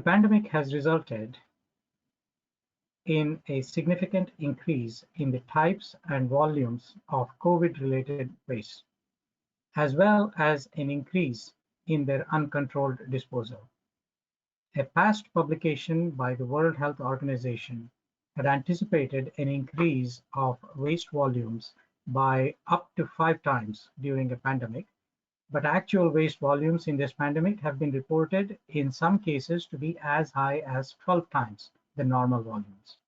The pandemic has resulted in a significant increase in the types and volumes of COVID-related waste, as well as an increase in their uncontrolled disposal. A past publication by the World Health Organization had anticipated an increase of waste volumes by up to 5 times during a pandemic, but actual waste volumes in this pandemic have been reported in some cases to be as high as 12 times the normal volumes.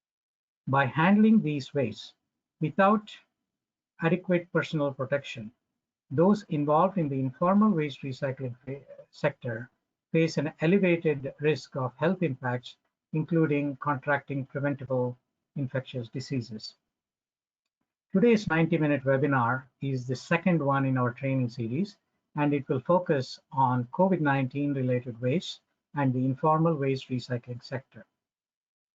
By handling these wastes without adequate personal protection, those involved in the informal waste recycling sector face an elevated risk of health impacts, including contracting preventable infectious diseases. Today's 90-minute webinar is the second one in our training series, and it will focus on COVID-19 related waste and the informal waste recycling sector.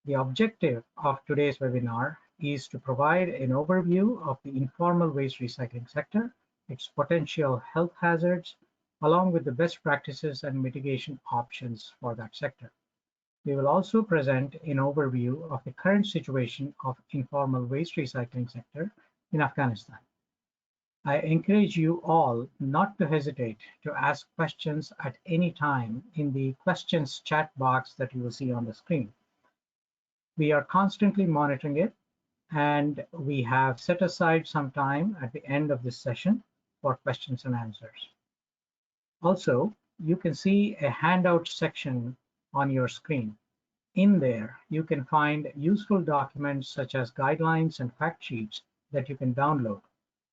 The objective of today's webinar is to provide an overview of the informal waste recycling sector, its potential health hazards, along with the best practices and mitigation options for that sector. We will also present an overview of the current situation of informal waste recycling sector in Afghanistan. I encourage you all not to hesitate to ask questions at any time in the questions chat box that you will see on the screen. We are constantly monitoring it, and we have set aside some time at the end of this session for questions and answers. Also, you can see a handout section on your screen. In there, you can find useful documents such as guidelines and fact sheets that you can download,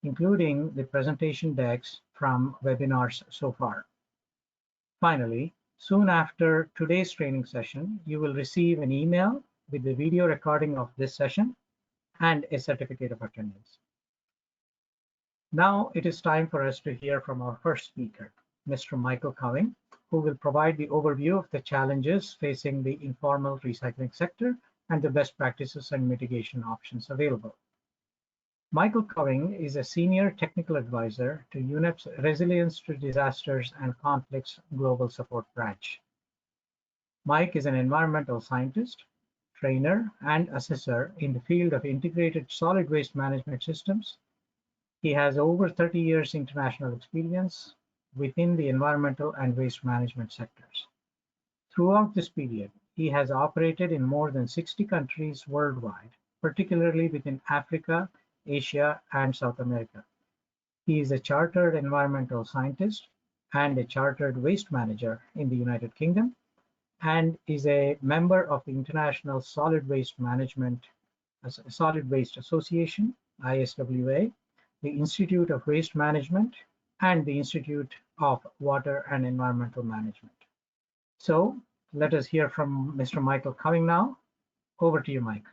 including the presentation decks from webinars so far. Finally, soon after today's training session, you will receive an email with the video recording of this session and a certificate of attendance. Now it is time for us to hear from our first speaker, Mr. Michael Cowing, who will provide the overview of the challenges facing the informal recycling sector and the best practices and mitigation options available. Michael Cowing is a senior technical advisor to UNEP's Resilience to Disasters and Conflicts Global Support Branch. Mike is an environmental scientist, trainer, and assessor in the field of integrated solid waste management systems. He has over 30 years international experience within the environmental and waste management sectors. Throughout this period, he has operated in more than 60 countries worldwide, particularly within Africa, Asia, and South America. He is a chartered environmental scientist and a chartered waste manager in the United Kingdom, and is a member of the International Solid Waste Association, ISWA, the Institute of Waste Management, and the Institute of Water and Environmental Management. So let us hear from Mr. Michael Cowing now. Over to you, Mike.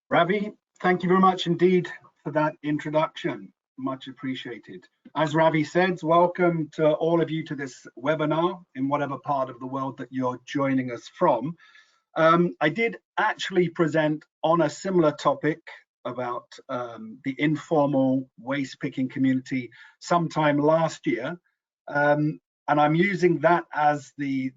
Ravi, thank you very much indeed for that introduction. Much appreciated. As Ravi said, welcome to all of you to this webinar in whatever part of the world that you're joining us from. I did actually present on a similar topic about the informal waste picking community sometime last year. And I'm using that as the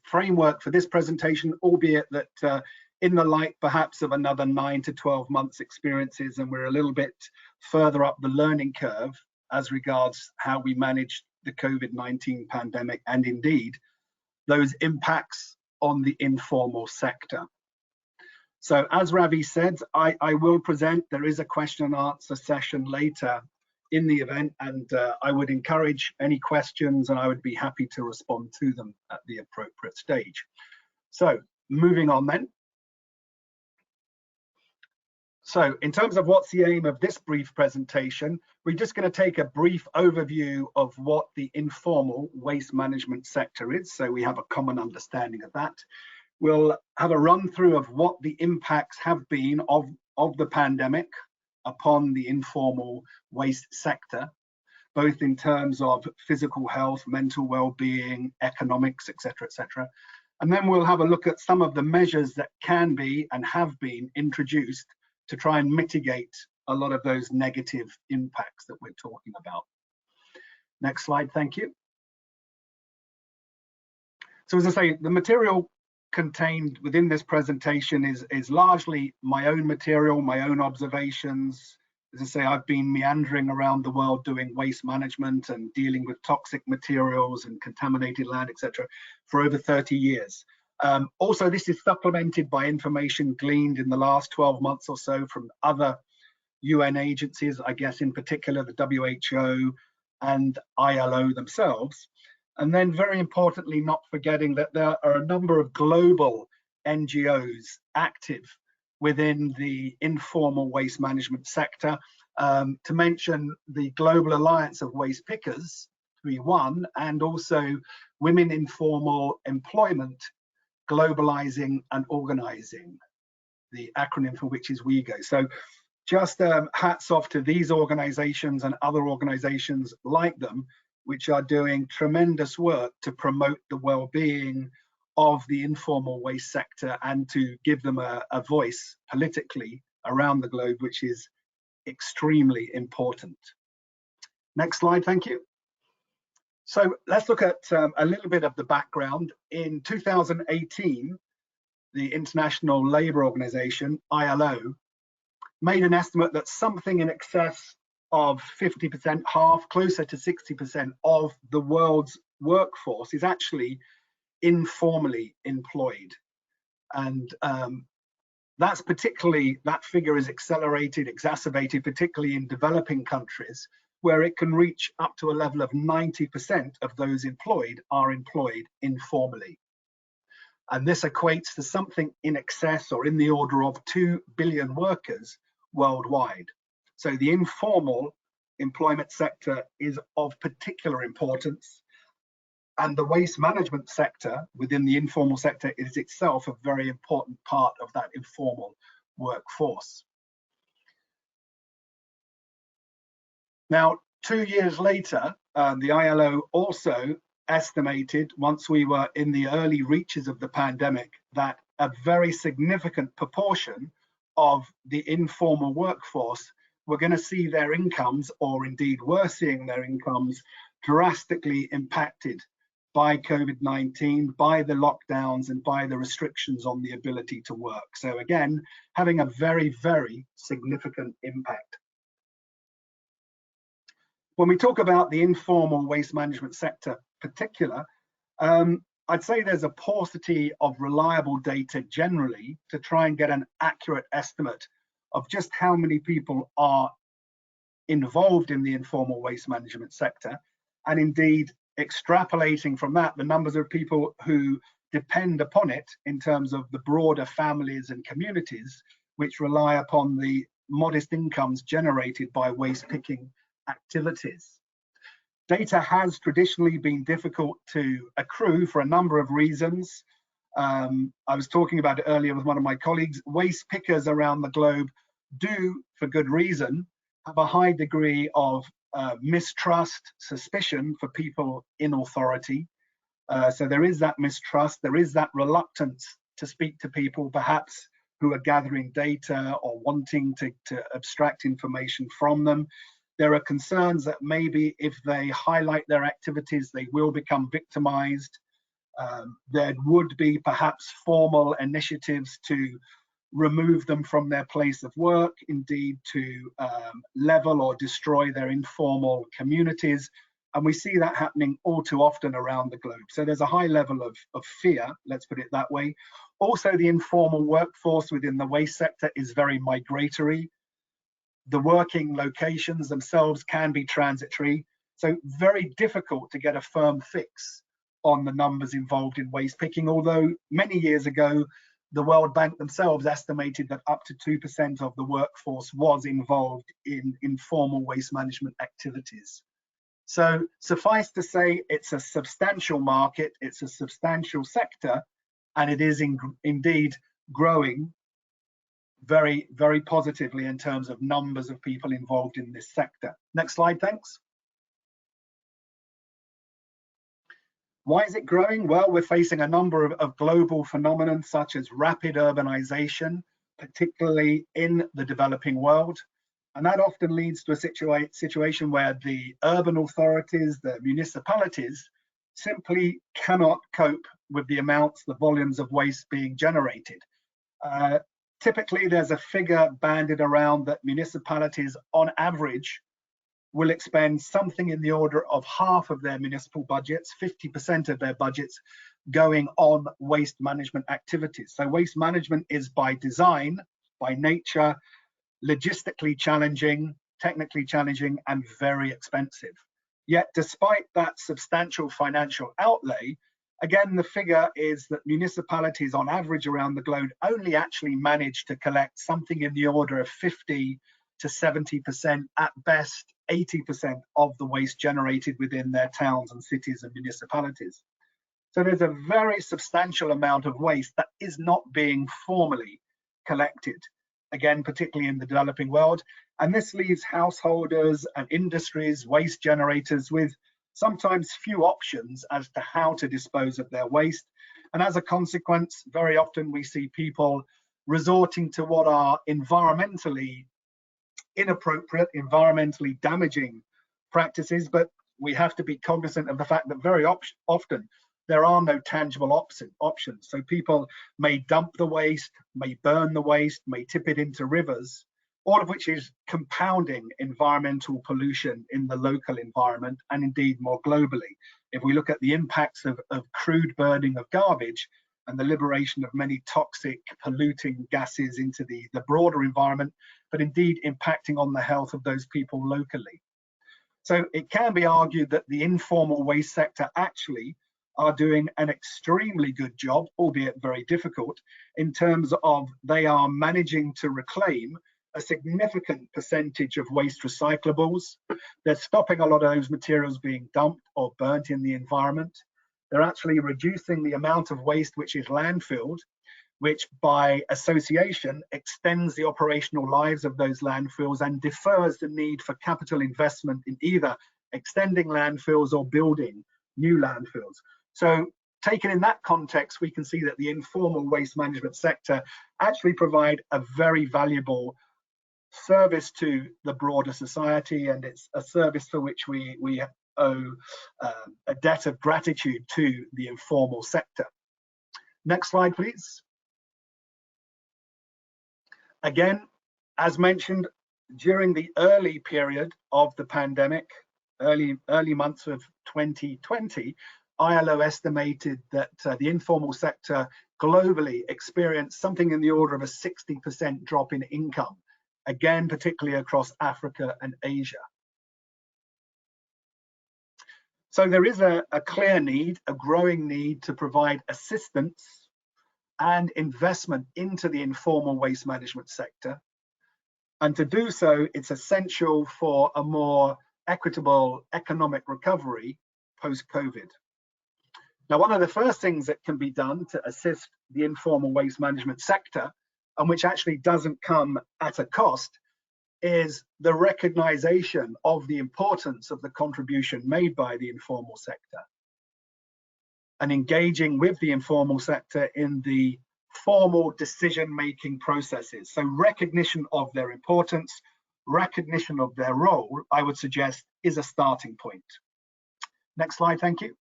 framework for this presentation, albeit that in the light perhaps of another 9 to 12 months experiences, and we're a little bit further up the learning curve as regards how we manage the COVID-19 pandemic and indeed those impacts on the informal sector. So as Ravi said, I will present. There is a question and answer session later in the event, and I would encourage any questions and I would be happy to respond to them at the appropriate stage. So moving on then. So in terms of what's the aim of this brief presentation, we're just going to take a brief overview of what the informal waste management sector is, so we have a common understanding of that. We'll have a run through of what the impacts have been of the pandemic upon the informal waste sector, both in terms of physical health, mental well-being, economics, etc., etc. And then we'll have a look at some of the measures that can be and have been introduced to try and mitigate a lot of those negative impacts that we're talking about. Next slide, thank you. So as I say, the material contained within this presentation is largely my own material, my own observations. As I say, I've been meandering around the world doing waste management and dealing with toxic materials and contaminated land, etc., for over 30 years. Also, this is supplemented by information gleaned in the last 12 months or so from other UN agencies, I guess in particular the WHO and ILO themselves. And then very importantly, not forgetting that there are a number of global NGOs active within the informal waste management sector. To mention the Global Alliance of Waste Pickers, to be one, and also Women Informal Employment, Globalizing and Organizing, the acronym for which is WeGo. So just hats off to these organizations and other organizations like them, which are doing tremendous work to promote the well-being of the informal waste sector and to give them a voice politically around the globe, which is extremely important. Next slide, thank you. So let's look at a little bit of the background. In 2018, the International Labour Organization, ILO, made an estimate that something in excess of 50%, half, closer to 60% of the world's workforce is actually informally employed. And that figure is exacerbated, particularly in developing countries, where it can reach up to a level of 90% of those employed are employed informally. And this equates to something in excess or in the order of 2 billion workers worldwide. So the informal employment sector is of particular importance, and the waste management sector within the informal sector is itself a very important part of that informal workforce. Now, 2 years later, the ILO also estimated, once we were in the early reaches of the pandemic, that a very significant proportion of the informal workforce were going to see their incomes, or indeed were seeing their incomes, drastically impacted by COVID-19, by the lockdowns and by the restrictions on the ability to work. So again, having a very, very significant impact. When we talk about the informal waste management sector particular, I'd say there's a paucity of reliable data generally to try and get an accurate estimate of just how many people are involved in the informal waste management sector, and indeed extrapolating from that the numbers of people who depend upon it in terms of the broader families and communities which rely upon the modest incomes generated by waste picking activities. Data has traditionally been difficult to accrue for a number of reasons. I was talking about it earlier with one of my colleagues. Waste pickers around the globe do, for good reason, have a high degree of mistrust, suspicion for people in authority. So there is that mistrust, there is that reluctance to speak to people perhaps who are gathering data or wanting to abstract information from them. There are concerns that maybe if they highlight their activities, they will become victimized. There would be perhaps formal initiatives to remove them from their place of work, indeed to level or destroy their informal communities. And we see that happening all too often around the globe. So there's a high level of fear, let's put it that way. Also, the informal workforce within the waste sector is very migratory. The working locations themselves can be transitory, so very difficult to get a firm fix on the numbers involved in waste picking, although many years ago, the World Bank themselves estimated that up to 2% of the workforce was involved in informal waste management activities. So suffice to say, it's a substantial market, it's a substantial sector, and it is indeed growing very, very positively in terms of numbers of people involved in this sector. Next slide, thanks. Why is it growing? Well, we're facing a number of global phenomena such as rapid urbanization, particularly in the developing world. And that often leads to a situation where the urban authorities, the municipalities, simply cannot cope with the amounts, the volumes of waste being generated. Typically, there's a figure banded around that municipalities on average will expend something in the order of half of their municipal budgets, 50% of their budgets, going on waste management activities. So waste management is by design, by nature, logistically challenging, technically challenging, and very expensive. Yet despite that substantial financial outlay, again, the figure is that municipalities on average around the globe only actually manage to collect something in the order of 50 to 70%, at best 80% of the waste generated within their towns and cities and municipalities. So there's a very substantial amount of waste that is not being formally collected, again, particularly in the developing world. And this leaves householders and industries, waste generators, with sometimes few options as to how to dispose of their waste. And as a consequence, very often we see people resorting to what are environmentally inappropriate, environmentally damaging practices, but we have to be cognizant of the fact that very often there are no tangible options. So people may dump the waste, may burn the waste, may tip it into rivers, all of which is compounding environmental pollution in the local environment and indeed more globally. If we look at the impacts of crude burning of garbage and the liberation of many toxic polluting gases into the broader environment, but indeed impacting on the health of those people locally. So it can be argued that the informal waste sector actually are doing an extremely good job, albeit very difficult, in terms of they are managing to reclaim a significant percentage of waste recyclables. They're stopping a lot of those materials being dumped or burnt in the environment. They're actually reducing the amount of waste which is landfilled, which by association extends the operational lives of those landfills and defers the need for capital investment in either extending landfills or building new landfills. So taken in that context, we can see that the informal waste management sector actually provide a very valuable service to the broader society, and it's a service for which we owe a debt of gratitude to the informal sector. Next slide, please. Again, as mentioned, during the early period of the pandemic, early months of 2020, ILO estimated that the informal sector globally experienced something in the order of a 60% drop in income, again, particularly across Africa and Asia. So there is a clear need, a growing need to provide assistance and investment into the informal waste management sector. And to do so, it's essential for a more equitable economic recovery post-COVID. Now, one of the first things that can be done to assist the informal waste management sector, and which actually doesn't come at a cost, is the recognition of the importance of the contribution made by the informal sector and engaging with the informal sector in the formal decision-making processes. So recognition of their importance, recognition of their role, I would suggest, is a starting point. Next slide, thank you.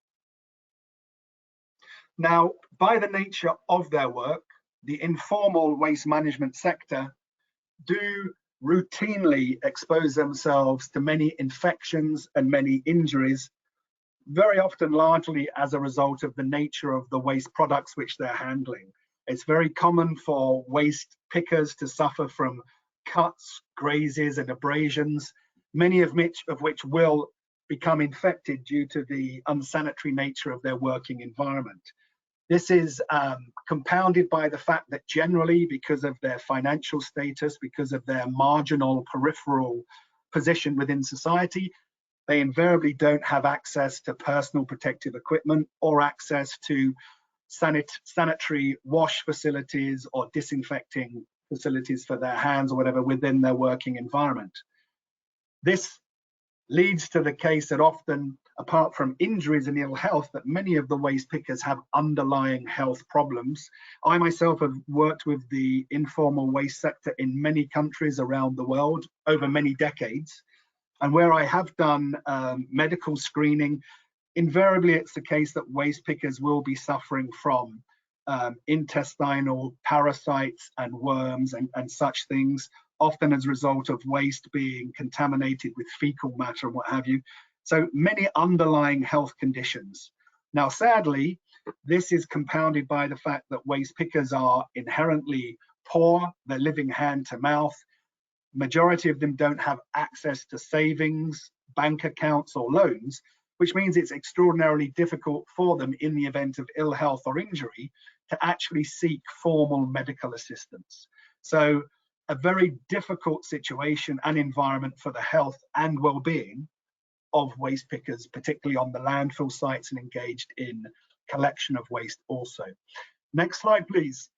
Now, by the nature of their work, the informal waste management sector do routinely expose themselves to many infections and many injuries, very often largely as a result of the nature of the waste products which they're handling. It's very common for waste pickers to suffer from cuts, grazes, and abrasions, many of which will become infected due to the unsanitary nature of their working environment. This is compounded by the fact that generally, because of their financial status, because of their marginal peripheral position within society, they invariably don't have access to personal protective equipment or access to sanitary wash facilities or disinfecting facilities for their hands or whatever within their working environment. This leads to the case that often, apart from injuries and ill health, that many of the waste pickers have underlying health problems. I myself have worked with the informal waste sector in many countries around the world over many decades. And where I have done medical screening, invariably it's the case that waste pickers will be suffering from intestinal parasites and worms and such things, often as a result of waste being contaminated with fecal matter and what have you. So many underlying health conditions. Now, sadly, this is compounded by the fact that waste pickers are inherently poor. They're living hand to mouth. Majority of them don't have access to savings, bank accounts or loans, which means it's extraordinarily difficult for them in the event of ill health or injury to actually seek formal medical assistance. So a very difficult situation and environment for the health and well-being of waste pickers, particularly on the landfill sites and engaged in collection of waste also. Next slide, please.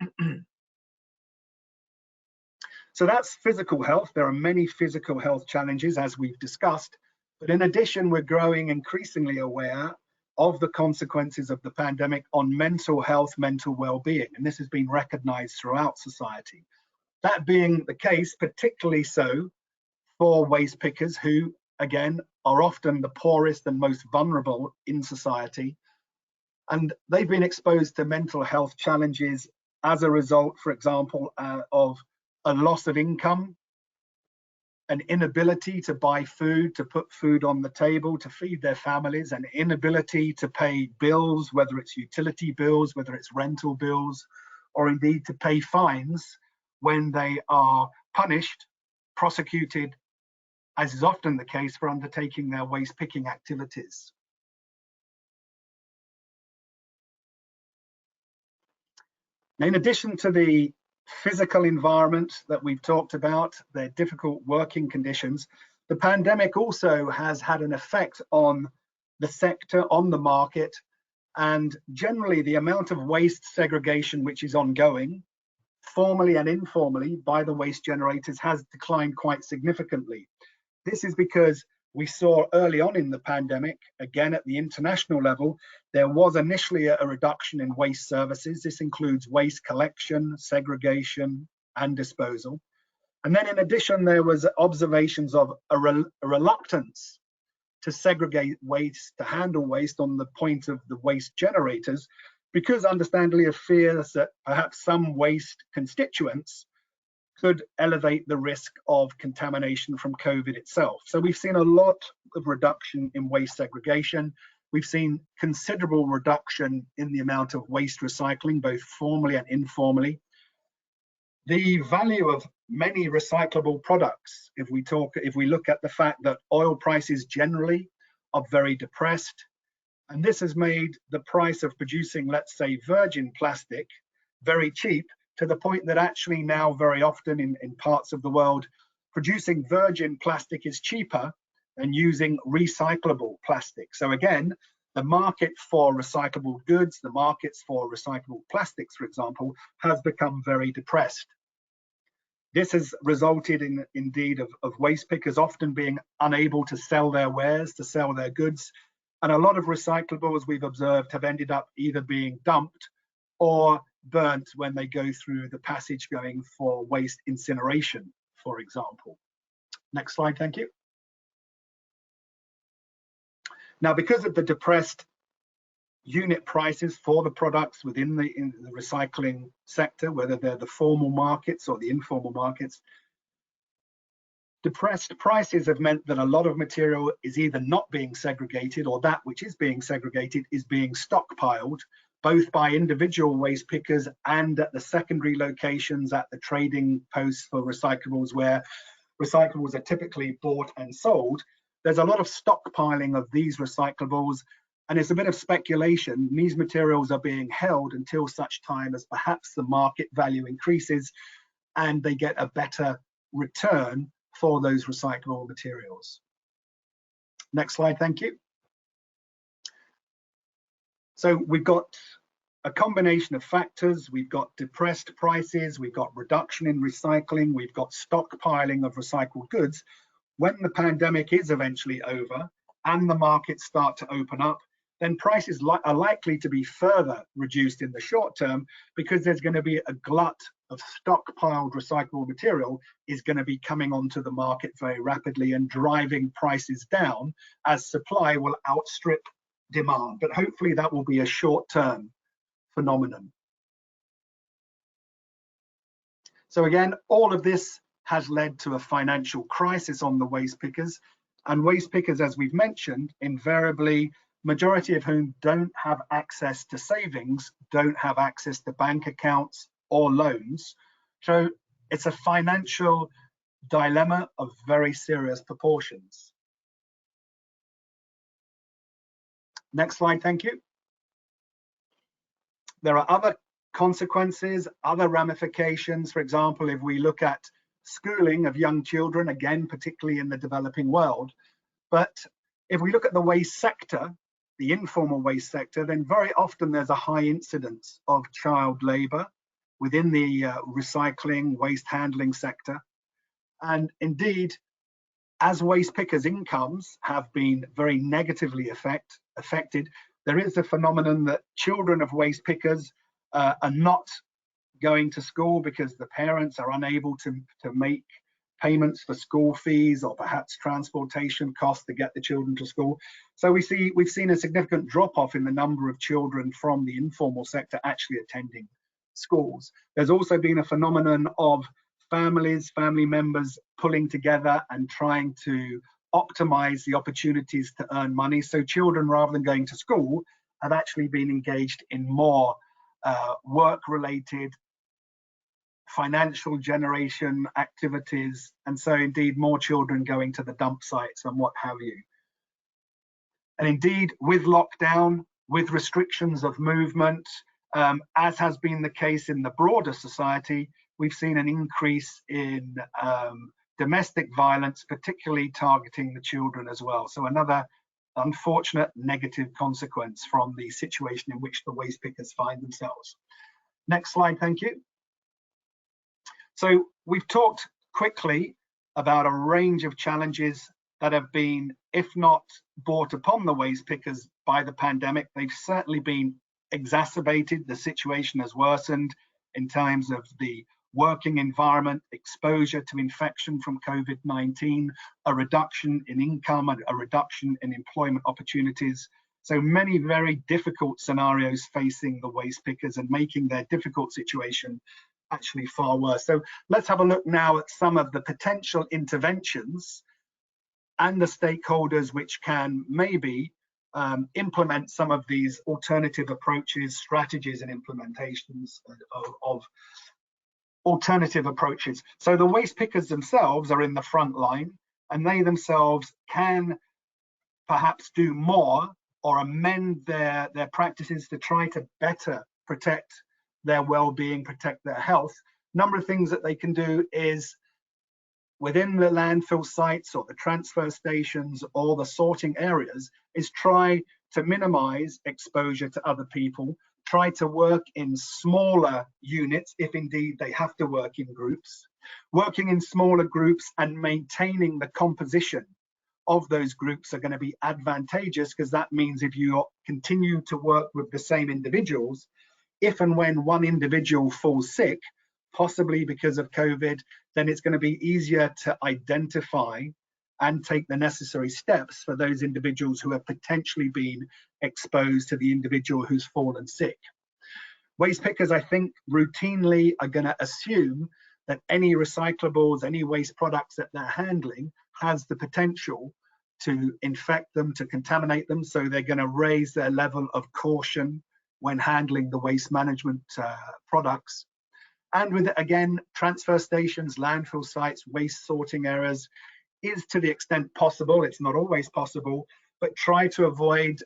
So that's physical health. There are many physical health challenges, as we've discussed, but in addition, we're growing increasingly aware of the consequences of the pandemic on mental health, mental well-being, and this has been recognized throughout society. That being the case, particularly so for waste pickers who, again, are often the poorest and most vulnerable in society. And they've been exposed to mental health challenges as a result, for example, of a loss of income, an inability to buy food, to put food on the table, to feed their families, an inability to pay bills, whether it's utility bills, whether it's rental bills, or indeed to pay fines when they are punished, prosecuted, as is often the case for undertaking their waste picking activities. Now, in addition to the physical environment that we've talked about, their difficult working conditions, the pandemic also has had an effect on the sector, on the market, and generally the amount of waste segregation which is ongoing, formally and informally, by the waste generators has declined quite significantly. This is because we saw early on in the pandemic, again at the international level, there was initially a reduction in waste services. This includes waste collection, segregation, and disposal. And then in addition, there was observations of a reluctance to segregate waste, to handle waste on the point of the waste generators, because understandably of fears that perhaps some waste constituents could elevate the risk of contamination from COVID itself. So we've seen a lot of reduction in waste segregation. We've seen considerable reduction in the amount of waste recycling, both formally and informally. The value of many recyclable products, if we look at the fact that oil prices generally are very depressed, and this has made the price of producing, let's say, virgin plastic very cheap, to the point that actually now very often in parts of the world, producing virgin plastic is cheaper than using recyclable plastic. So again, the market for recyclable goods, the markets for recyclable plastics, for example, has become very depressed. This has resulted in, indeed, of waste pickers often being unable to sell their wares, to sell their goods. And a lot of recyclables we've observed have ended up either being dumped or burnt when they go through the passage going for waste incineration, for example. Next slide, thank you. Now, because of the depressed unit prices for the products within the recycling sector, whether they're the formal markets or the informal markets, depressed prices have meant that a lot of material is either not being segregated, or that which is being segregated is being stockpiled, both by individual waste pickers and at the secondary locations at the trading posts for recyclables, where recyclables are typically bought and sold. There's a lot of stockpiling of these recyclables, and it's a bit of speculation. These materials are being held until such time as perhaps the market value increases and they get a better return for those recyclable materials. Next slide, thank you. So we've got a combination of factors. We've got depressed prices, we've got reduction in recycling, we've got stockpiling of recycled goods. When the pandemic is eventually over and the markets start to open up, then prices are likely to be further reduced in the short term, because there's going to be a glut of stockpiled recyclable material is going to be coming onto the market very rapidly and driving prices down, as supply will outstrip demand, but hopefully that will be a short-term phenomenon. So again, all of this has led to a financial crisis on the waste pickers, and waste pickers, as we've mentioned, invariably, majority of whom don't have access to savings, don't have access to bank accounts or loans. So it's a financial dilemma of very serious proportions. Next slide, thank you. There are other consequences, other ramifications. For example, if we look at schooling of young children, again, particularly in the developing world. But if we look at the waste sector, the informal waste sector, then very often there's a high incidence of child labor within the recycling, waste handling sector. And indeed, as waste pickers' incomes have been very negatively affected, there is a phenomenon that children of waste pickers are not going to school because the parents are unable to make payments for school fees or perhaps transportation costs to get the children to school. So we've seen a significant drop-off in the number of children from the informal sector actually attending schools. There's also been a phenomenon of family members pulling together and trying to optimize the opportunities to earn money. So children, rather than going to school, have actually been engaged in more work-related financial generation activities, and so indeed more children going to the dump sites and what have you. And indeed, with lockdown, with restrictions of movement, as has been the case in the broader society, we've seen an increase in domestic violence, particularly targeting the children as well. So another unfortunate negative consequence from the situation in which the waste pickers find themselves. Next slide, thank you. So we've talked quickly about a range of challenges that have been, if not brought upon the waste pickers by the pandemic, they've certainly been exacerbated. The situation has worsened in terms of the working environment, exposure to infection from COVID-19, a reduction in income, and a reduction in employment opportunities. So many very difficult scenarios facing the waste pickers and making their difficult situation actually far worse. So let's have a look now at some of the potential interventions and the stakeholders which can maybe implement some of these alternative approaches, strategies, and implementations of alternative approaches. So the waste pickers themselves are in the front line, and they themselves can perhaps do more or amend their practices to try to better protect their well-being, protect their health. Number of things that they can do is within the landfill sites or the transfer stations or the sorting areas is try to minimize exposure to other people, try to work in smaller units if indeed they have to work in groups. Working in smaller groups and maintaining the composition of those groups are going to be advantageous, because that means if you continue to work with the same individuals, if and when one individual falls sick, possibly because of COVID, then it's going to be easier to identify and take the necessary steps for those individuals who have potentially been exposed to the individual who's fallen sick. Waste pickers, I think, routinely are going to assume that any recyclables, any waste products that they're handling has the potential to infect them, to contaminate them. So they're going to raise their level of caution when handling the waste management products. And with, again, transfer stations, landfill sites, waste sorting areas, is to the extent possible, it's not always possible, but try to avoid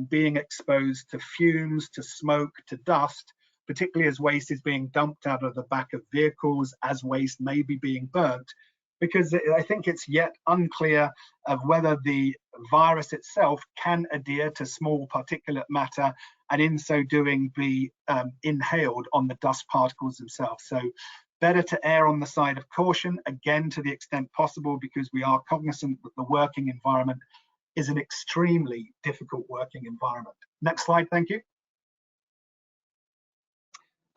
being exposed to fumes, to smoke, to dust, particularly as waste is being dumped out of the back of vehicles, as waste may be being burnt, because I think it's yet unclear of whether the virus itself can adhere to small particulate matter and in so doing be inhaled on the dust particles themselves. So better to err on the side of caution, again, to the extent possible, because we are cognizant that the working environment is an extremely difficult working environment. Next slide, thank you.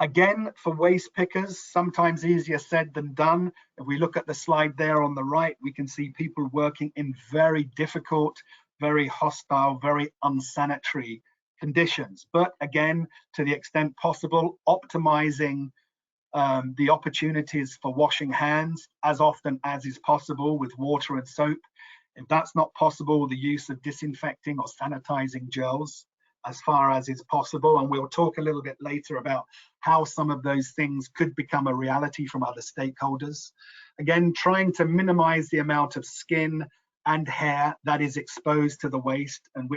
Again, for waste pickers, sometimes easier said than done. If we look at the slide there on the right, we can see people working in very difficult, very hostile, very unsanitary conditions. But again, to the extent possible, optimizing the opportunities for washing hands as often as is possible with water and soap. If that's not possible, the use of disinfecting or sanitizing gels as far as is possible. And we'll talk a little bit later about how some of those things could become a reality from other stakeholders. Again, trying to minimize the amount of skin and hair that is exposed to the waste and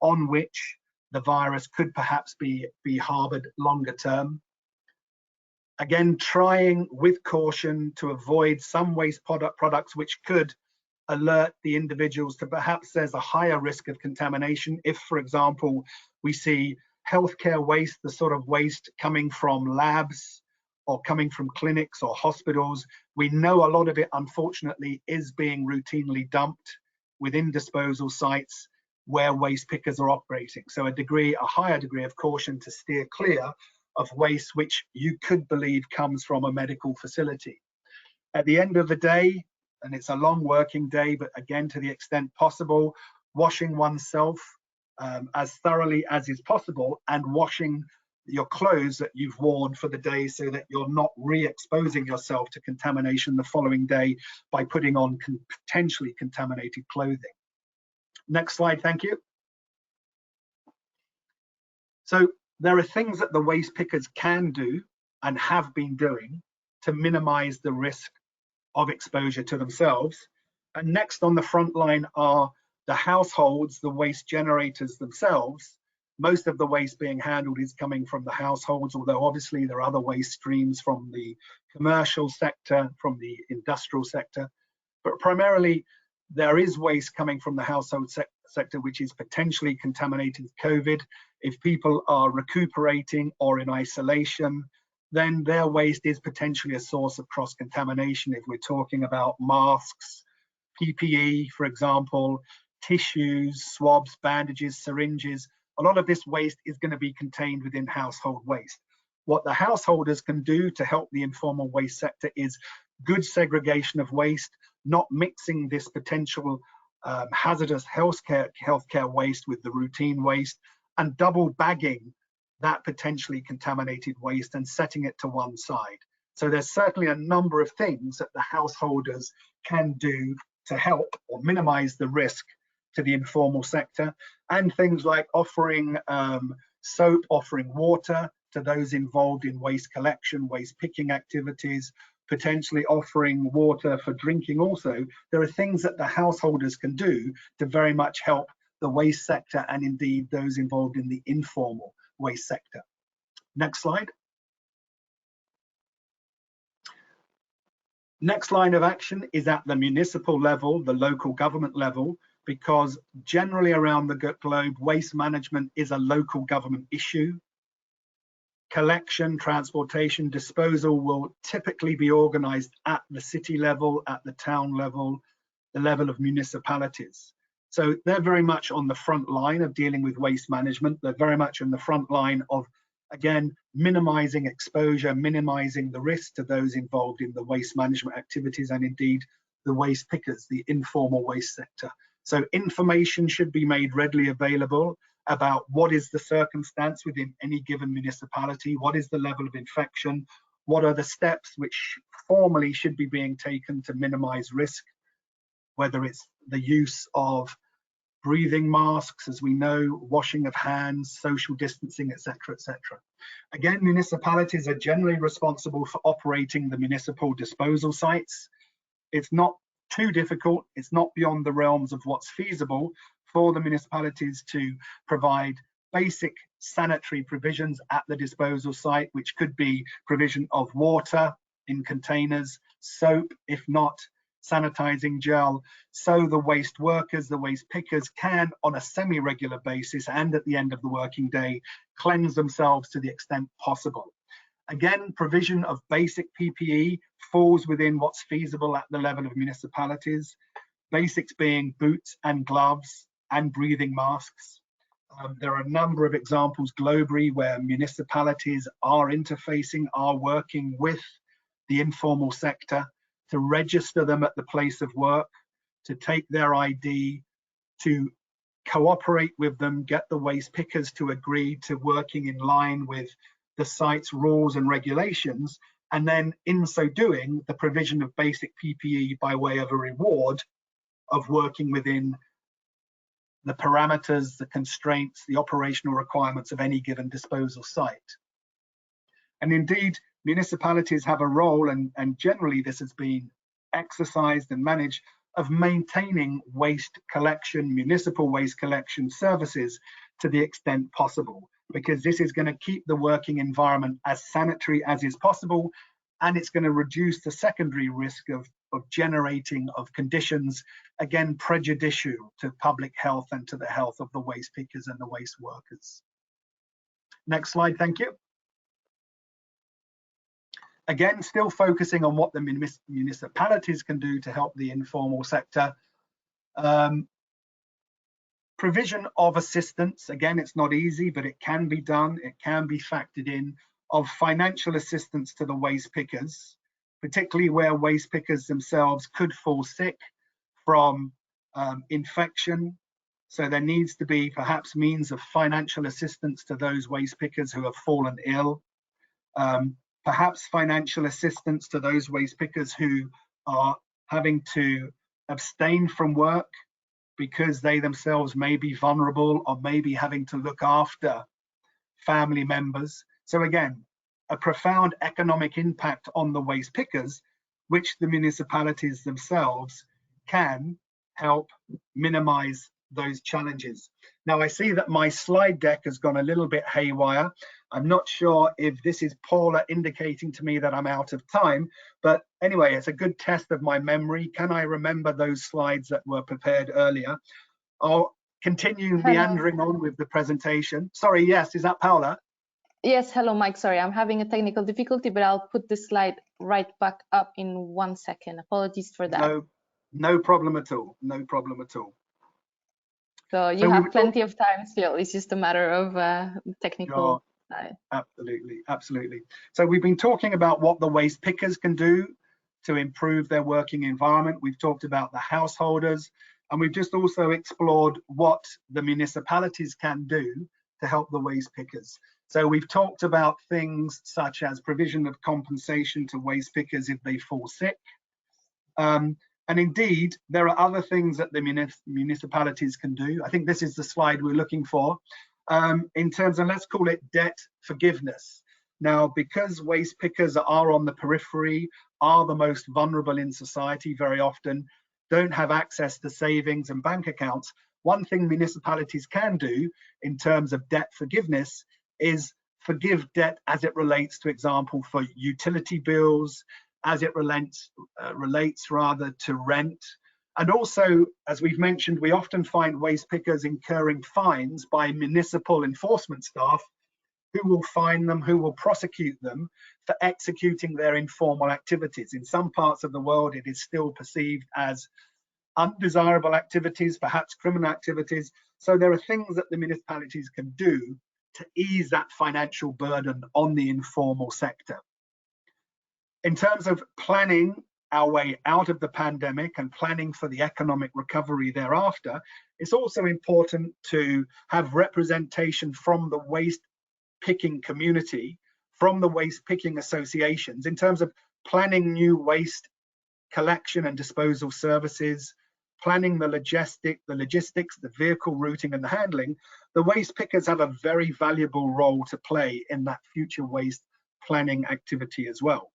on which the virus could perhaps be harbored longer term. Again, trying with caution to avoid some waste products which could alert the individuals to perhaps there's a higher risk of contamination. If, for example, we see healthcare waste, the sort of waste coming from labs or coming from clinics or hospitals, we know a lot of it, unfortunately, is being routinely dumped within disposal sites where waste pickers are operating. So a higher degree of caution to steer clear of waste which you could believe comes from a medical facility. At the end of the day, and it's a long working day, but again, to the extent possible, washing oneself as thoroughly as is possible and washing your clothes that you've worn for the day so that you're not re-exposing yourself to contamination the following day by putting on potentially contaminated clothing. Next slide, thank you. So there are things that the waste pickers can do and have been doing to minimize the risk of exposure to themselves. And next on the front line are the households, the waste generators themselves. Most of the waste being handled is coming from the households, although obviously there are other waste streams from the commercial sector, from the industrial sector. But primarily, there is waste coming from the household sector, which is potentially contaminated with COVID. If people are recuperating or in isolation, then their waste is potentially a source of cross-contamination. If we're talking about masks, PPE, for example, tissues, swabs, bandages, syringes, a lot of this waste is going to be contained within household waste. What the householders can do to help the informal waste sector is good segregation of waste, not mixing this potential hazardous healthcare waste with the routine waste, and double bagging that potentially contaminated waste and setting it to one side. So there's certainly a number of things that the householders can do to help or minimize the risk to the informal sector, and things like offering soap, offering water to those involved in waste collection, waste picking activities, potentially offering water for drinking also. There are things that the householders can do to very much help the waste sector and indeed those involved in the informal waste sector. Next slide. Next line of action is at the municipal level, the local government level, because generally around the globe, waste management is a local government issue. Collection, transportation, disposal will typically be organized at the city level, at the town level, the level of municipalities. So they're very much on the front line of dealing with waste management. They're very much on the front line of, again, minimizing exposure, minimizing the risk to those involved in the waste management activities and indeed the waste pickers, the informal waste sector. So information should be made readily available about what is the circumstance within any given municipality, what is the level of infection, what are the steps which formally should be being taken to minimize risk, whether it's the use of breathing masks, as we know, washing of hands, social distancing, etc., etc. Again, municipalities are generally responsible for operating the municipal disposal sites. It's not too difficult, it's not beyond the realms of what's feasible for the municipalities to provide basic sanitary provisions at the disposal site, which could be provision of water in containers, soap, if not sanitizing gel, so the waste workers, the waste pickers can, on a semi-regular basis and at the end of the working day, cleanse themselves to the extent possible. Again, provision of basic PPE falls within what's feasible at the level of municipalities, basics being boots and gloves and breathing masks. There are a number of examples globally where municipalities are interfacing, are working with the informal sector to register them at the place of work, to take their ID, to cooperate with them, get the waste pickers to agree to working in line with the site's rules and regulations, and then in so doing, the provision of basic PPE by way of a reward of working within the parameters, the constraints, the operational requirements of any given disposal site. And indeed, municipalities have a role, and generally this has been exercised and managed, of maintaining waste collection, municipal waste collection services to the extent possible, because this is going to keep the working environment as sanitary as is possible, and it's going to reduce the secondary risk of generating of conditions, again, prejudicial to public health and to the health of the waste pickers and the waste workers. Next slide, thank you. Again, still focusing on what the municipalities can do to help the informal sector. Provision of assistance, again, it's not easy, but it can be done. It can be factored in, of financial assistance to the waste pickers, particularly where waste pickers themselves could fall sick from infection. So there needs to be perhaps means of financial assistance to those waste pickers who have fallen ill. Perhaps financial assistance to those waste pickers who are having to abstain from work because they themselves may be vulnerable or may be having to look after family members. So again, a profound economic impact on the waste pickers, which the municipalities themselves can help minimize those challenges. Now, I see that my slide deck has gone a little bit haywire. I'm not sure if this is Paula indicating to me that I'm out of time, but anyway, it's a good test of my memory. Can I remember those slides that were prepared earlier? I'll continue meandering on with the presentation. Sorry, yes, is that Paula? Yes, hello, Mike. Sorry, I'm having a technical difficulty, but I'll put the slide right back up in 1 second. Apologies for that. No problem at all. No problem at all. So you have plenty of time still. It's just a matter of technical side. Absolutely, absolutely. So we've been talking about what the waste pickers can do to improve their working environment. We've talked about the householders, and we've just also explored what the municipalities can do to help the waste pickers. So we've talked about things such as provision of compensation to waste pickers if they fall sick. And indeed, there are other things that the municipalities can do. I think this is the slide we're looking for, in terms of, let's call it debt forgiveness. Now, because waste pickers are on the periphery, are the most vulnerable in society very often, don't have access to savings and bank accounts, one thing municipalities can do in terms of debt forgiveness is forgive debt as it relates to, example, for utility bills, as it relates rather to rent. And also, as we've mentioned, we often find waste pickers incurring fines by municipal enforcement staff who will fine them, who will prosecute them for executing their informal activities. In some parts of the world, it is still perceived as undesirable activities, perhaps criminal activities. So there are things that the municipalities can do to ease that financial burden on the informal sector. In terms of planning our way out of the pandemic and planning for the economic recovery thereafter, it's also important to have representation from the waste picking community, from the waste picking associations, in terms of planning new waste collection and disposal services, planning the logistics, the vehicle routing and the handling. The waste pickers have a very valuable role to play in that future waste planning activity as well.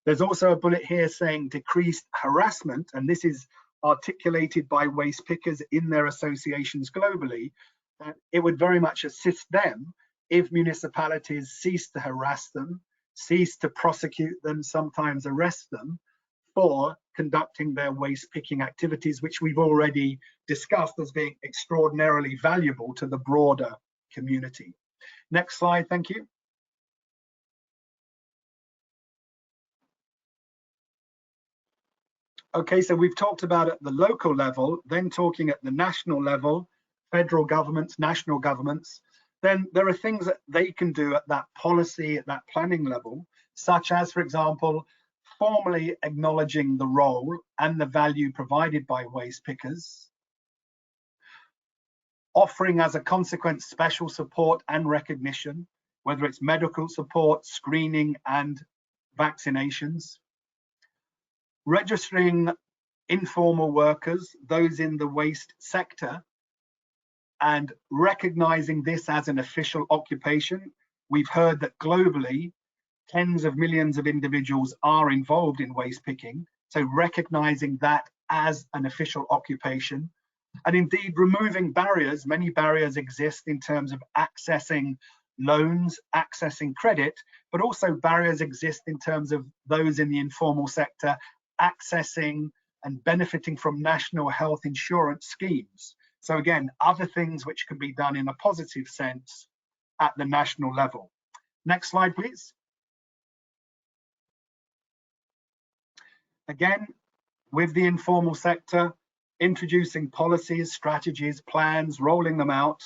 There's also a bullet here saying decreased harassment, and this is articulated by waste pickers in their associations globally, that it would very much assist them if municipalities cease to harass them, cease to prosecute them, sometimes arrest them for conducting their waste picking activities, which we've already discussed as being extraordinarily valuable to the broader community. Next slide, thank you. Okay, so we've talked about at the local level, then talking at the national level, federal governments, national governments. Then there are things that they can do at that policy, at that planning level, such as, for example, formally acknowledging the role and the value provided by waste pickers. offering as a consequence special support and recognition, whether it's medical support, screening and vaccinations, registering informal workers, those in the waste sector, and recognizing this as an official occupation. We've heard that globally, tens of millions of individuals are involved in waste picking, so recognizing that as an official occupation, and indeed removing barriers. Many barriers exist in terms of accessing loans, accessing credit, but also barriers exist in terms of those in the informal sector accessing and benefiting from national health insurance schemes. So again, other things which can be done in a positive sense at the national level. Next slide, please. Again, with the informal sector, introducing policies, strategies, plans, rolling them out,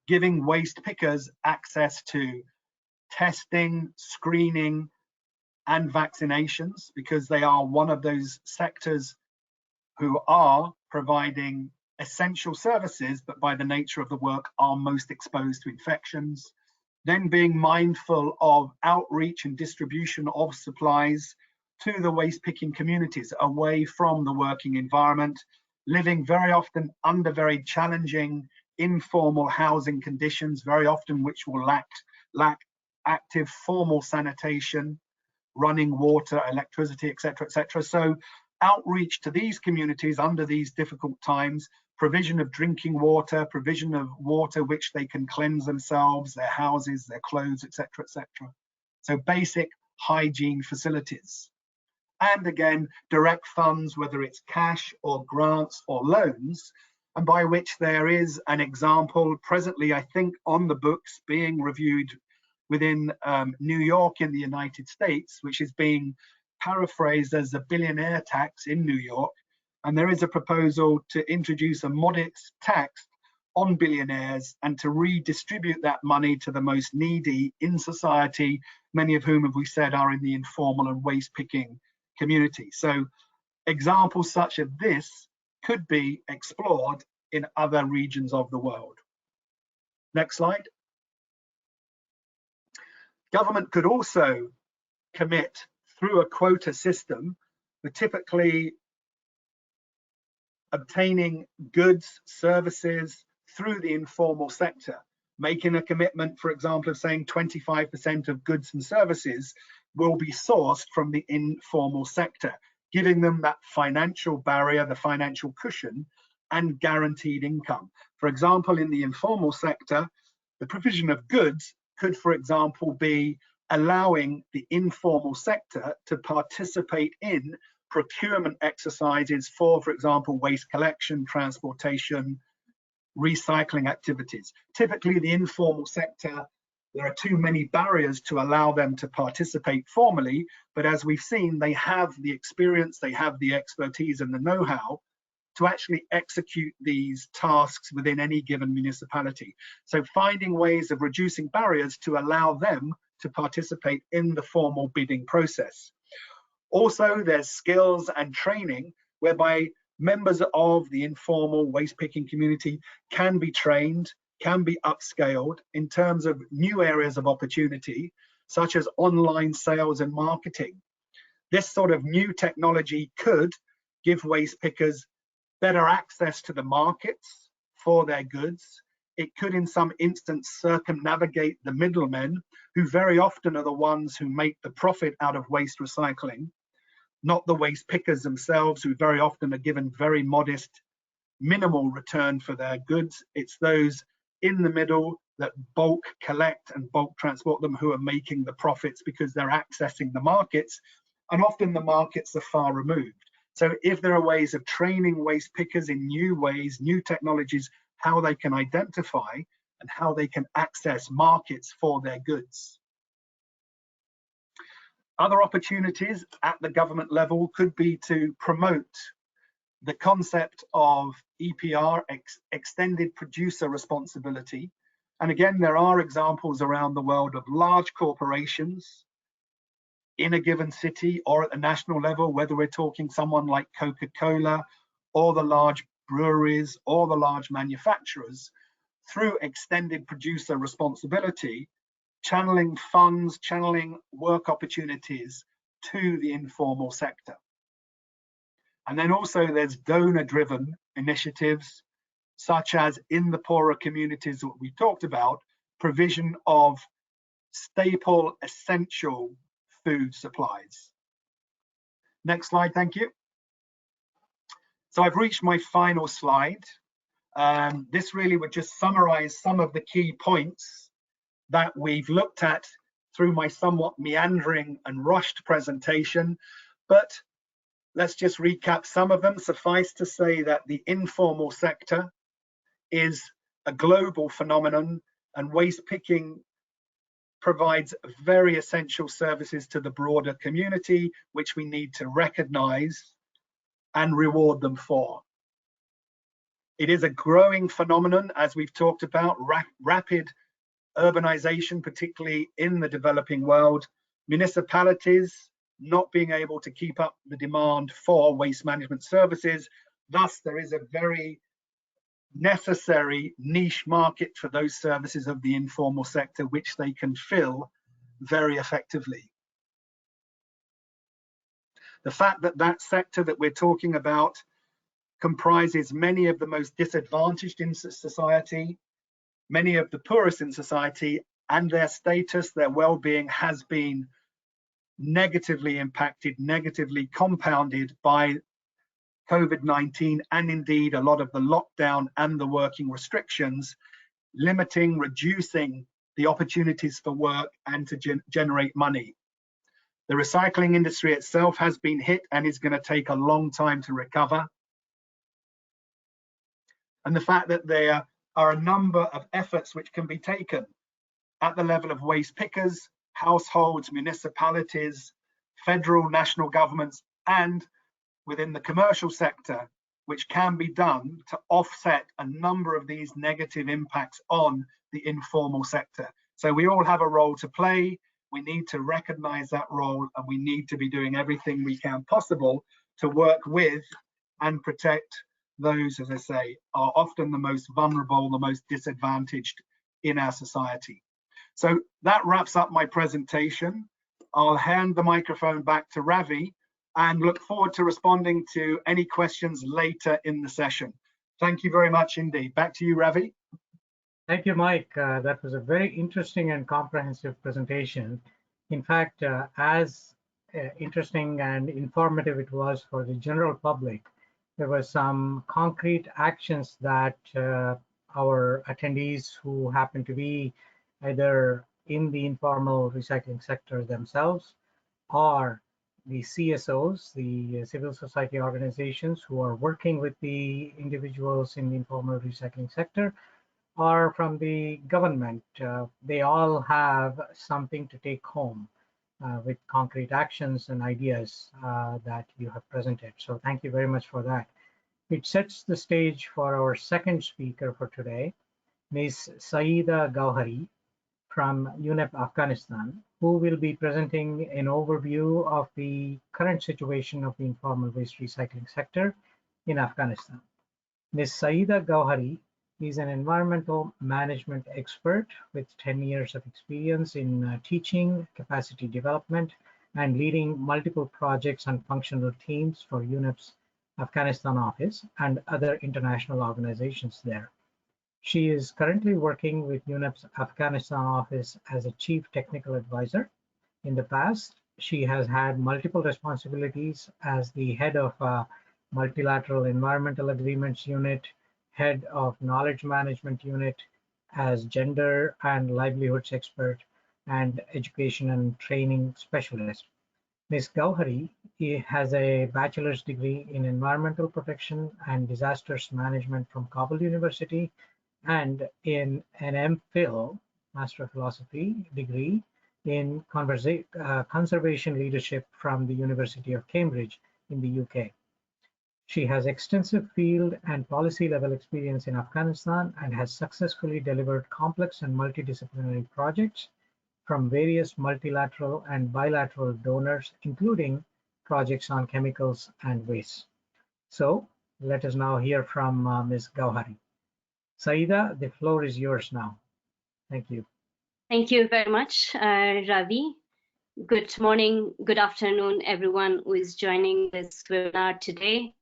giving waste pickers access to testing, screening, and vaccinations, because they are one of those sectors who are providing essential services, but by the nature of the work are most exposed to infections. Then being mindful of outreach and distribution of supplies to the waste picking communities away from the working environment, living very often under very challenging informal housing conditions, very often which will lack active formal sanitation, running water, electricity, etc., etc. So outreach to these communities under these difficult times, provision of drinking water, provision of water which they can cleanse themselves, their houses, their clothes, etc., etc. So basic hygiene facilities. And again, direct funds, whether it's cash or grants or loans, and by which there is an example presently, I think, on the books being reviewed within New York in the United States, which is being paraphrased as a billionaire tax in New York. And there is a proposal to introduce a modest tax on billionaires and to redistribute that money to the most needy in society, many of whom, as we said, are in the informal and waste picking community. So examples such as this could be explored in other regions of the world. Next slide. Government could also commit through a quota system, but typically obtaining goods, services through the informal sector, making a commitment, for example, of saying 25% of goods and services will be sourced from the informal sector, giving them that financial barrier, the financial cushion, and guaranteed income. For example, in the informal sector, the provision of goods could, for example, be allowing the informal sector to participate in procurement exercises for example, waste collection, transportation, recycling activities. Typically, the informal sector, there are too many barriers to allow them to participate formally, but as we've seen, they have the experience, they have the expertise and the know-how to actually execute these tasks within any given municipality. So finding ways of reducing barriers to allow them to participate in the formal bidding process. Also, there's skills and training whereby members of the informal waste picking community can be trained, can be upscaled in terms of new areas of opportunity, such as online sales and marketing. This sort of new technology could give waste pickers better access to the markets for their goods. It could, in some instance, circumnavigate the middlemen, who very often are the ones who make the profit out of waste recycling, not the waste pickers themselves, who very often are given very modest, minimal return for their goods. It's those in the middle that bulk collect and bulk transport them who are making the profits, because they're accessing the markets, and often the markets are far removed. So if there are ways of training waste pickers in new ways, new technologies, how they can identify and how they can access markets for their goods. Other opportunities at the government level could be to promote the concept of EPR, extended producer responsibility. And again, there are examples around the world of large corporations in a given city or at the national level, whether we're talking someone like Coca-Cola or the large breweries, or the large manufacturers through extended producer responsibility, channeling funds, channeling work opportunities to the informal sector. And then also there's donor-driven initiatives, such as in the poorer communities that we talked about, provision of staple, essential food supplies. Next slide, thank you. So I've reached my final slide. This really would just summarize some of the key points that we've looked at through my somewhat meandering and rushed presentation, but let's just recap some of them. Suffice to say that the informal sector is a global phenomenon, and waste picking provides very essential services to the broader community, which we need to recognize and reward them for. It is a growing phenomenon, as we've talked about, rapid urbanization, particularly in the developing world, municipalities not being able to keep up the demand for waste management services. Thus, there is a very necessary niche market for those services of the informal sector, which they can fill very effectively. The fact that that sector that we're talking about comprises many of the most disadvantaged in society, many of the poorest in society, and their status, their well-being has been negatively impacted, negatively compounded by COVID-19, and indeed a lot of the lockdown and the working restrictions, limiting, reducing the opportunities for work and to generate money. The recycling industry itself has been hit and is going to take a long time to recover. And the fact that there are a number of efforts which can be taken at the level of waste pickers, households, municipalities, federal, national governments, and within the commercial sector, which can be done to offset a number of these negative impacts on the informal sector. So we all have a role to play. We need to recognize that role, and we need to be doing everything we can possible to work with and protect those, as I say, are often the most vulnerable, the most disadvantaged in our society. So that wraps up my presentation. I'll hand the microphone back to Ravi and look forward to responding to any questions later in the session. Thank you very much indeed. Back to you, Ravi. Thank you, Mike. That was a very interesting and comprehensive presentation. In fact, as interesting and informative it was for the general public, there were some concrete actions that our attendees who happen to be either in the informal recycling sector themselves or the CSOs, the civil society organizations who are working with the individuals in the informal recycling sector, or from the government, they all have something to take home with concrete actions and ideas that you have presented. So thank you very much for that. It sets the stage for our second speaker for today, Ms. Saeeda Gauhari from UNEP Afghanistan, who will be presenting an overview of the current situation of the informal waste recycling sector in Afghanistan. Ms. Saeeda Gauhari is an environmental management expert with 10 years of experience in teaching, capacity development, and leading multiple projects and functional teams for UNEP's Afghanistan office and other international organizations there. She is currently working with UNEP's Afghanistan office as a chief technical advisor. In the past, she has had multiple responsibilities as the head of multilateral environmental agreements unit, head of knowledge management unit, as gender and livelihoods expert, and education and training specialist. Ms. Gauhari has a bachelor's degree in environmental protection and disasters management from Kabul University, and in an MPhil, Master of Philosophy degree in conservation leadership from the University of Cambridge in the UK. She has extensive field and policy level experience in Afghanistan and has successfully delivered complex and multidisciplinary projects from various multilateral and bilateral donors, including projects on chemicals and waste. So Let us now hear from Ms. Gauhari. Saida, the floor is yours now. Thank you. Thank you very much, Ravi. Good morning, good afternoon, everyone who is joining this webinar today.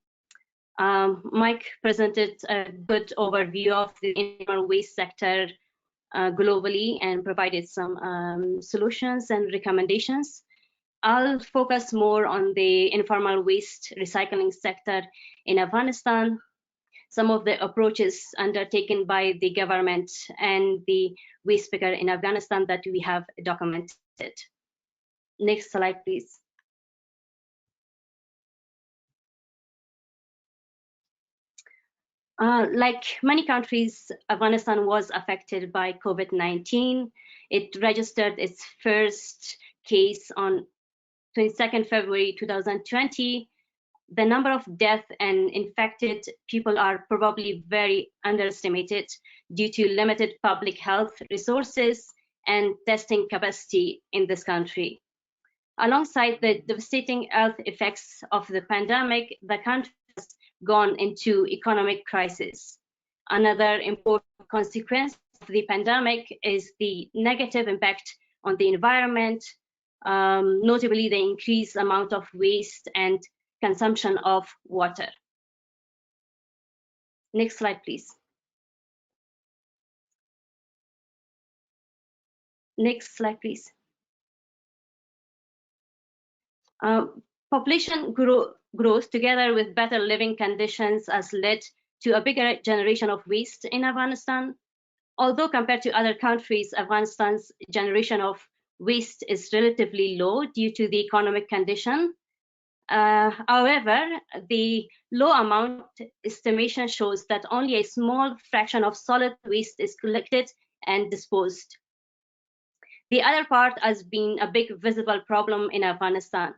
Mike presented a good overview of the informal waste sector globally and provided some solutions and recommendations. I'll focus more on the informal waste recycling sector in Afghanistan, some of the approaches undertaken by the government and the waste picker in Afghanistan that we have documented. Next slide, please. Like many countries, Afghanistan was affected by COVID-19. It registered its first case on 22nd February 2020. The number of deaths and infected people are probably very underestimated due to limited public health resources and testing capacity in this country. Alongside the devastating health effects of the pandemic, the country has gone into economic crisis. Another important consequence of the pandemic is the negative impact on the environment, notably the increased amount of waste and consumption of water. Next slide, please. Next slide, please. Population growth together with better living conditions has led to a bigger generation of waste in Afghanistan. Although compared to other countries, Afghanistan's generation of waste is relatively low due to the economic condition. However, the low amount estimation shows that only a small fraction of solid waste is collected and disposed. The other part has been a big visible problem in Afghanistan.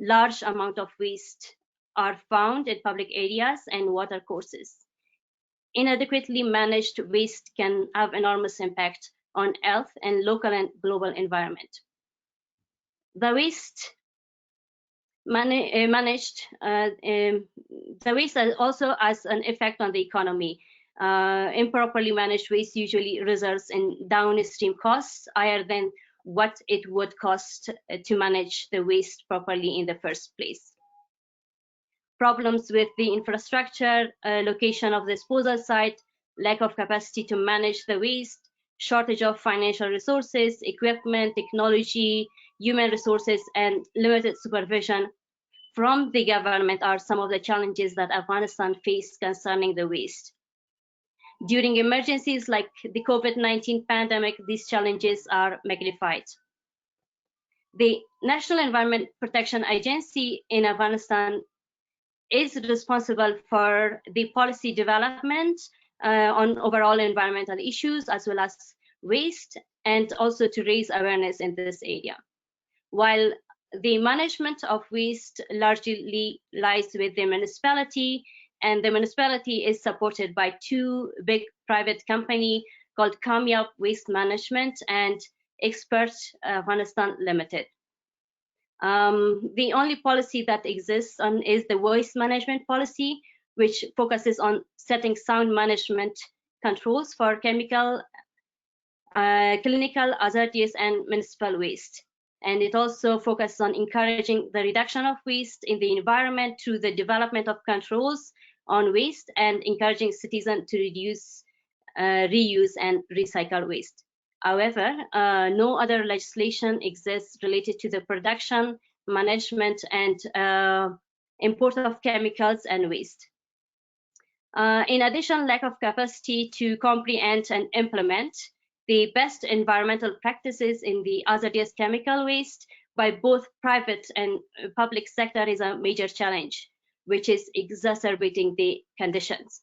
Large amount of waste are found in public areas and water courses. Inadequately managed waste can have enormous impact on health and local and global environment. The waste the waste also has an effect on the economy. Improperly managed waste usually results in downstream costs higher than what it would cost to manage the waste properly in the first place. Problems with the infrastructure, location of the disposal site, lack of capacity to manage the waste, shortage of financial resources, equipment, technology, human resources, and limited supervision from the government are some of the challenges that Afghanistan faced concerning the waste. During emergencies like the COVID-19 pandemic, these challenges are magnified. The National Environment Protection Agency in Afghanistan is responsible for the policy development on overall environmental issues as well as waste, and also to raise awareness in this area. While the management of waste largely lies with the municipality, and the municipality is supported by two big private companies called Kamyab Waste Management and Expert Afghanistan Limited. The only policy that exists is the waste management policy, which focuses on setting sound management controls for chemical, clinical, hazardous, and municipal waste. And it also focuses on encouraging the reduction of waste in the environment through the development of controls on waste and encouraging citizens to reduce, reuse, and recycle waste. However, no other legislation exists related to the production, management, and import of chemicals and waste. In addition, lack of capacity to comprehend and implement the best environmental practices in the hazardous chemical waste by both private and public sector is a major challenge, which is exacerbating the conditions.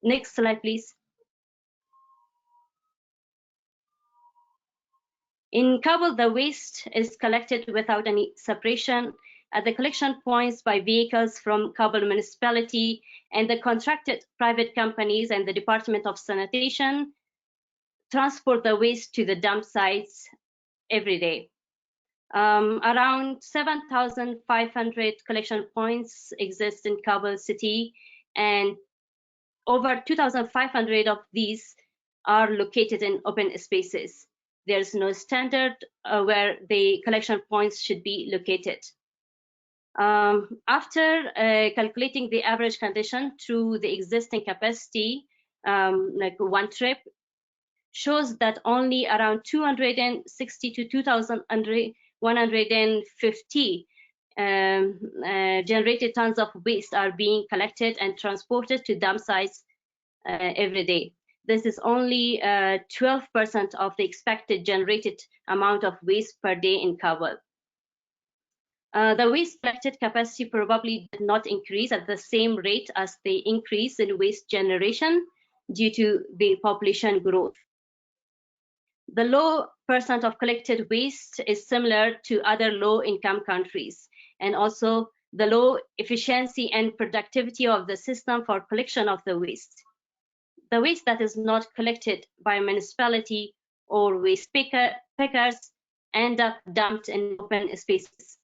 Next slide, please. In Kabul, the waste is collected without any separation at the collection points by vehicles from Kabul municipality, and the contracted private companies and the Department of Sanitation transport the waste to the dump sites every day. Around 7,500 collection points exist in Kabul city, and over 2,500 of these are located in open spaces. There's no standard where the collection points should be located. After calculating the average condition through the existing capacity, like one trip, shows that only around 260 to 2,150 generated tons of waste are being collected and transported to dump sites every day. This is only 12% of the expected generated amount of waste per day in Kabul. The waste collected capacity probably did not increase at the same rate as the increase in waste generation due to the population growth. The low percent of collected waste is similar to other low-income countries, and also the low efficiency and productivity of the system for collection of the waste. The waste that is not collected by a municipality or waste pickers end up dumped in open spaces,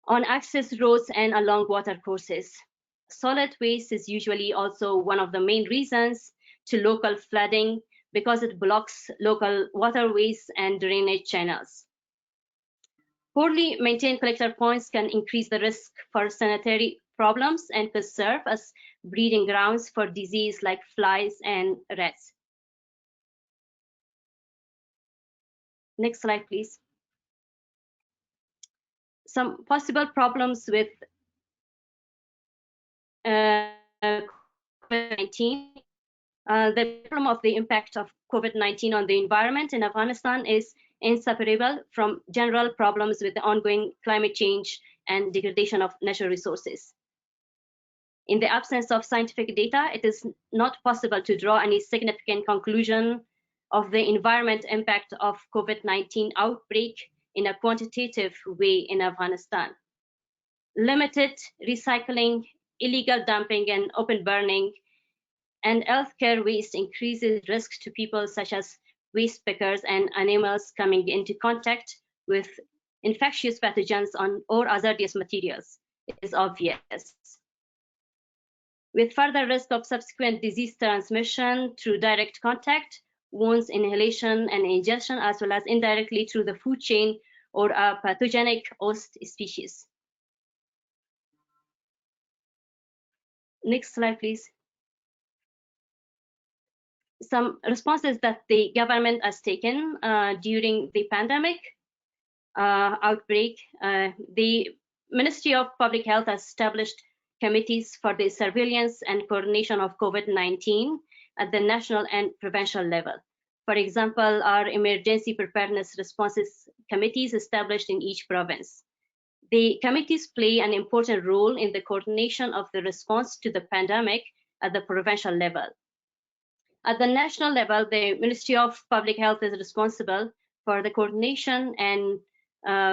on access roads and along water courses. Solid waste is usually also one of the main reasons to local flooding because it blocks local waterways and drainage channels. Poorly maintained collector points can increase the risk for sanitary problems and could serve as breeding grounds for disease like flies and rats. Next slide, please. Some possible problems with COVID-19. The problem of the impact of COVID-19 on the environment in Afghanistan is inseparable from general problems with the ongoing climate change and degradation of natural resources. In the absence of scientific data, it is not possible to draw any significant conclusion of the environment impact of COVID-19 outbreak in a quantitative way in Afghanistan. Limited recycling, illegal dumping and open burning, and healthcare waste increases risk to people such as waste pickers and animals coming into contact with infectious pathogens or hazardous materials. It is obvious. With further risk of subsequent disease transmission through direct contact, wounds, inhalation, and ingestion, as well as indirectly through the food chain or a pathogenic host species. Next slide, please. Some responses that the government has taken during the pandemic outbreak. The Ministry of Public Health has established committees for the surveillance and coordination of COVID-19 at the national and provincial level. For example, our emergency preparedness responses committees established in each province. The committees play an important role in the coordination of the response to the pandemic at the provincial level. At the national level, the Ministry of Public Health is responsible for the coordination, and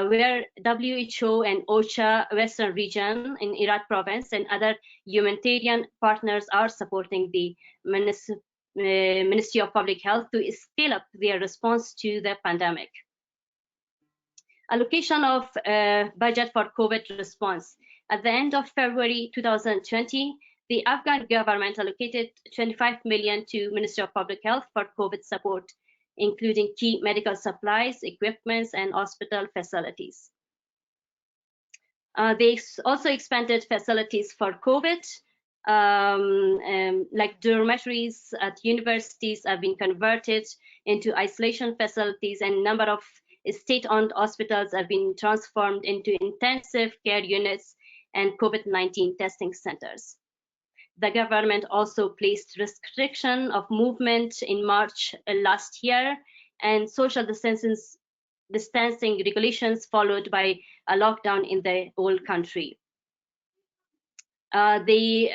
where WHO and OCHA Western Region in Iraq province and other humanitarian partners are supporting the Ministry of Public Health to scale up their response to the pandemic. Allocation of budget for COVID response. At the end of February 2020, the Afghan government allocated 25 million to Ministry of Public Health for COVID support, including key medical supplies, equipments, and hospital facilities. They also expanded facilities for COVID, like dormitories at universities have been converted into isolation facilities, and number of state-owned hospitals have been transformed into intensive care units and COVID-19 testing centers. The government also placed restriction of movement in March last year, and social distancing regulations followed by a lockdown in the whole country. The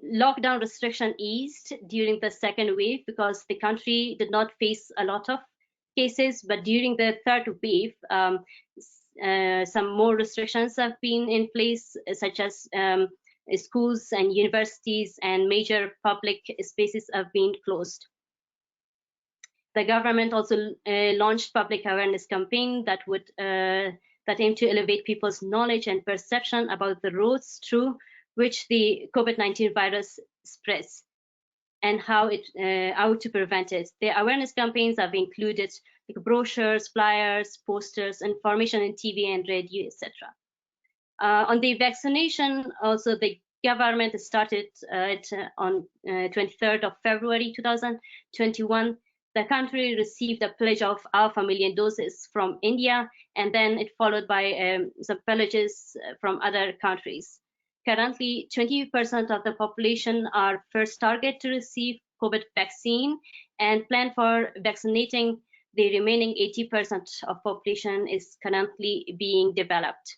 lockdown restriction eased during the second wave because the country did not face a lot of cases, but during the third wave, some more restrictions have been in place, such as schools and universities and major public spaces have been closed. The government also launched public awareness campaign that aim to elevate people's knowledge and perception about the roads through which the COVID-19 virus spreads and how to prevent it. The awareness campaigns have included like brochures, flyers, posters, information in TV and radio, etc. On the vaccination, also the government started it on 23rd of February 2021. The country received a pledge of 500,000 doses from India, and then it followed by some pledges from other countries. Currently, 20% of the population are first target to receive COVID vaccine, and plan for vaccinating the remaining 80% of population is currently being developed.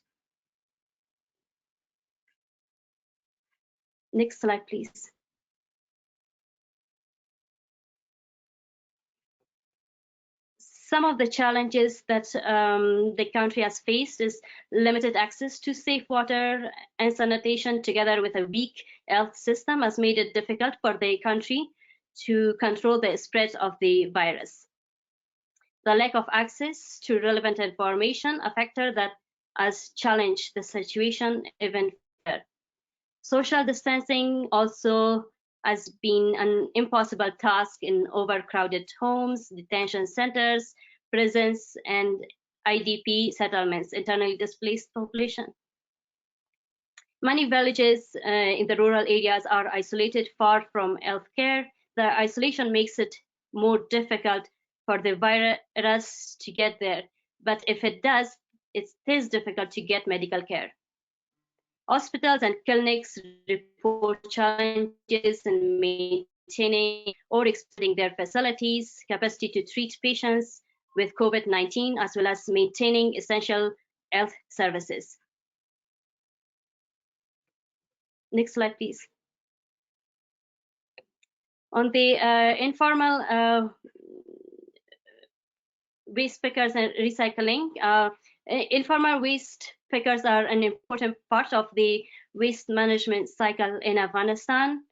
Next slide, please. Some of the challenges that the country has faced is limited access to safe water and sanitation, together with a weak health system, has made it difficult for the country to control the spread of the virus. The lack of access to relevant information, a factor that has challenged the situation even further. Social distancing also has been an impossible task in overcrowded homes, detention centers, prisons, and IDP settlements, internally displaced population. Many villages in the rural areas are isolated far from healthcare. The isolation makes it more difficult for the virus to get there, but if it does, it is difficult to get medical care. Hospitals and clinics report challenges in maintaining or expanding their facilities, capacity to treat patients with COVID-19, as well as maintaining essential health services. Next slide, please. On the informal waste pickers and recycling, informal waste pickers are an important part of the waste management cycle in Afghanistan.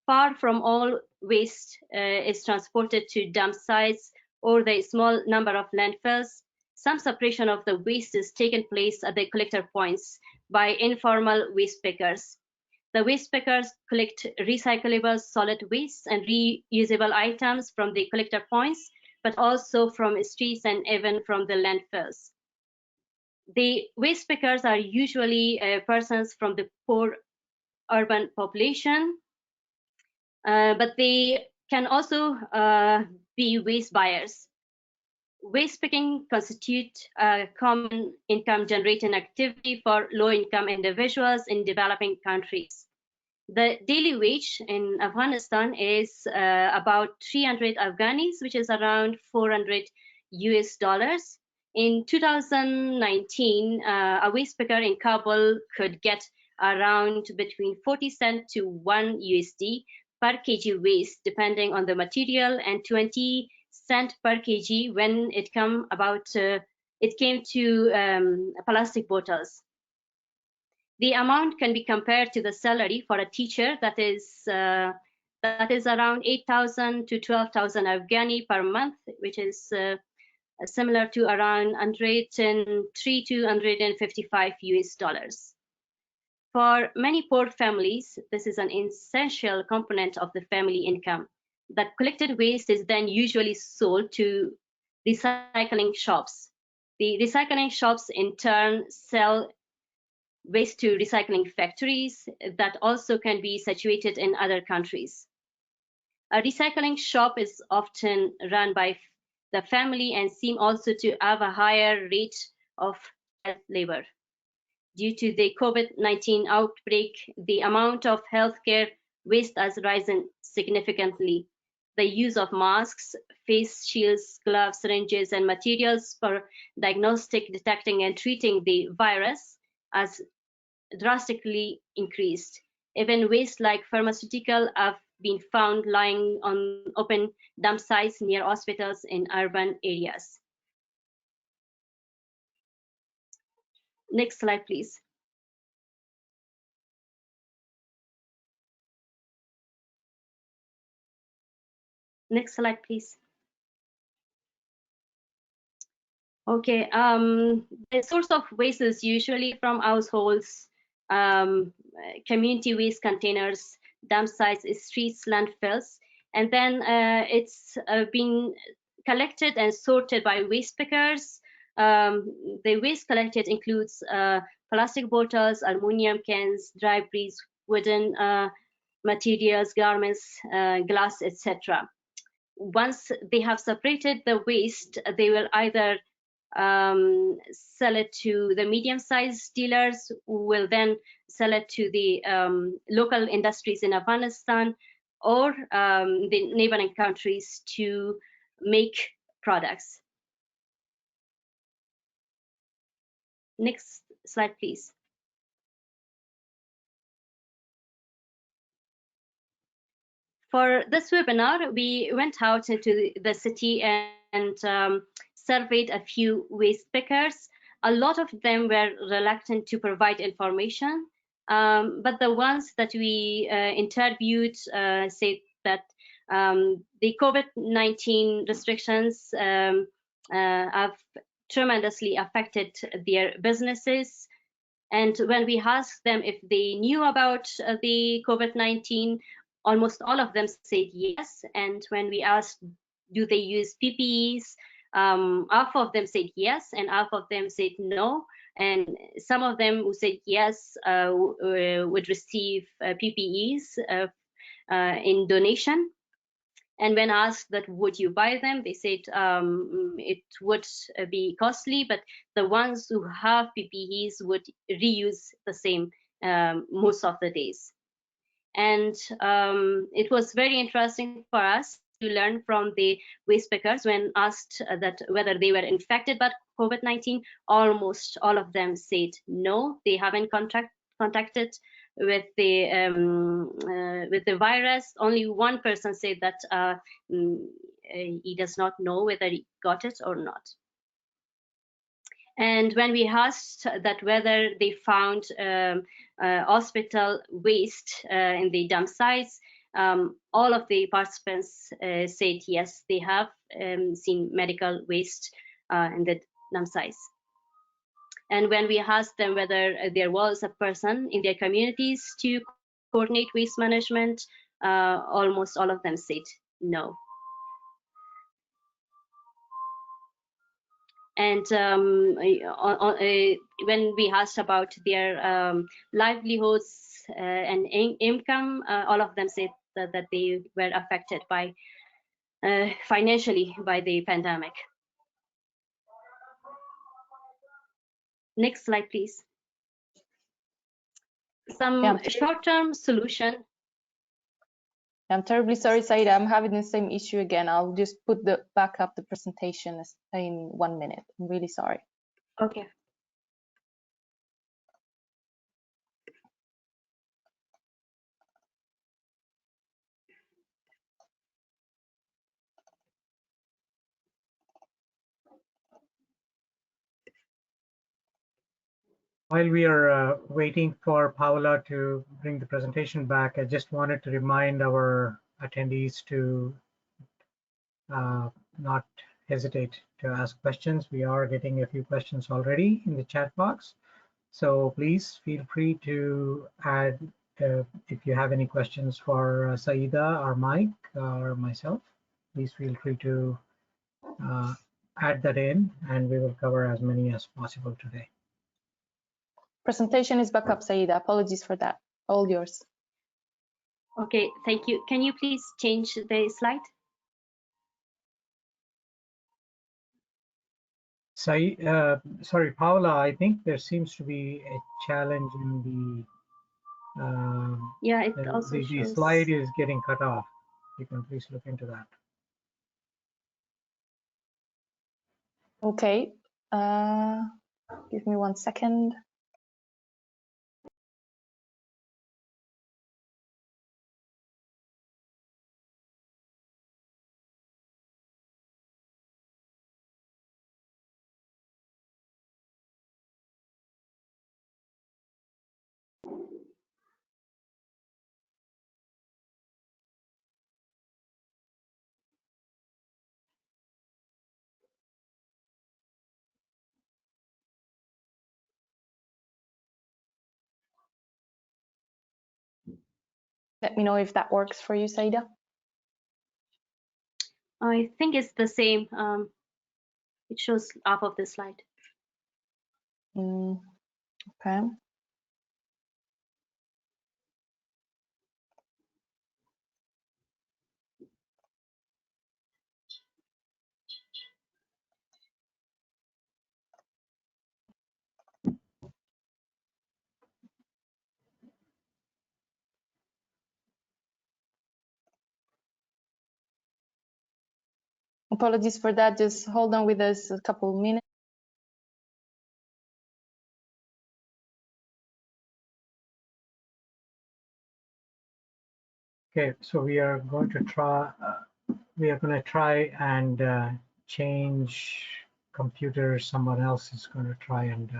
Far from all waste is transported to dump sites or the small number of landfills. Some separation of the waste is taken place at the collector points by informal waste pickers. The waste pickers collect recyclable solid waste and reusable items from the collector points, but also from streets and even from the landfills. The waste pickers are usually persons from the poor urban population, but they can also be waste buyers. Waste picking constitutes a common income generating activity for low-income individuals in developing countries. The daily wage in Afghanistan is about 300 Afghanis, which is around $400 US. In 2019, a waste picker in Kabul could get around between 40 cents to 1 USD per kg waste, depending on the material, and 20 cents per kg when it came to plastic bottles. The amount can be compared to the salary for a teacher that is around 8,000 to 12,000 Afghani per month, which is similar to around 103 to 155 US. For many poor families, this is an essential component of the family income. The collected waste is then usually sold to recycling shops. The recycling shops in turn sell waste to recycling factories that also can be situated in other countries. A recycling shop is often run by the family and seem also to have a higher rate of child labor. Due to the COVID-19 outbreak, the amount of healthcare waste has risen significantly. The use of masks, face shields, gloves, syringes, and materials for diagnostic, detecting, and treating the virus has drastically increased. Even waste like pharmaceutical have been found lying on open dump sites near hospitals in urban areas. Next slide, please. Next slide, please. Okay, the source of waste is usually from households, community waste containers, dump sites, streets, landfills, and then it's been collected and sorted by waste pickers. The waste collected includes plastic bottles, aluminum cans, debris, wooden materials, garments, glass, etc. Once they have separated the waste, they will either sell it to the medium-sized dealers, who will then sell it to the local industries in Afghanistan or the neighboring countries to make products. Next slide, please. For this webinar, we went out into the city and surveyed a few waste pickers. A lot of them were reluctant to provide information, but the ones that we interviewed said that the COVID-19 restrictions have tremendously affected their businesses. And when we asked them if they knew about the COVID-19, almost all of them said yes. And when we asked, do they use PPEs, half of them said yes, and half of them said no. And some of them who said yes would receive PPEs in donation. And when asked that would you buy them, they said it would be costly, but the ones who have PPEs would reuse the same most of the days. And it was very interesting for us to learn from the waste pickers. When asked that whether they were infected by COVID-19, almost all of them said no, they haven't contacted with the virus. Only one person said that he does not know whether he got it or not. And when we asked that whether they found hospital waste in the dump sites, all of the participants said yes, they have seen medical waste in the dump sites. And when we asked them whether there was a person in their communities to coordinate waste management, almost all of them said no. And when we asked about their livelihoods and income, all of them said that they were affected by financially by the pandemic. Next slide, please. Some short-term solution. I'm terribly sorry, Saida. I'm having the same issue again. I'll just put back up the presentation in 1 minute. I'm really sorry. Okay. While we are waiting for Paola to bring the presentation back, I just wanted to remind our attendees to not hesitate to ask questions. We are getting a few questions already in the chat box. So please feel free to add if you have any questions for Saida or Mike or myself. Please feel free to add that in, and we will cover as many as possible today. Presentation is back up, Saida. Apologies for that. All yours. Okay, thank you. Can you please change the slide? Sorry, Paola, I think there seems to be a challenge in the yeah, it also the shows... slide is getting cut off. You can please look into that. Okay, give me 1 second. Let me know if that works for you, Saida. I think it's the same. It shows half of the slide. Okay. Apologies for that. Just hold on with us a couple of minutes. Okay, so we are going to try and change computer. Someone else is going to try and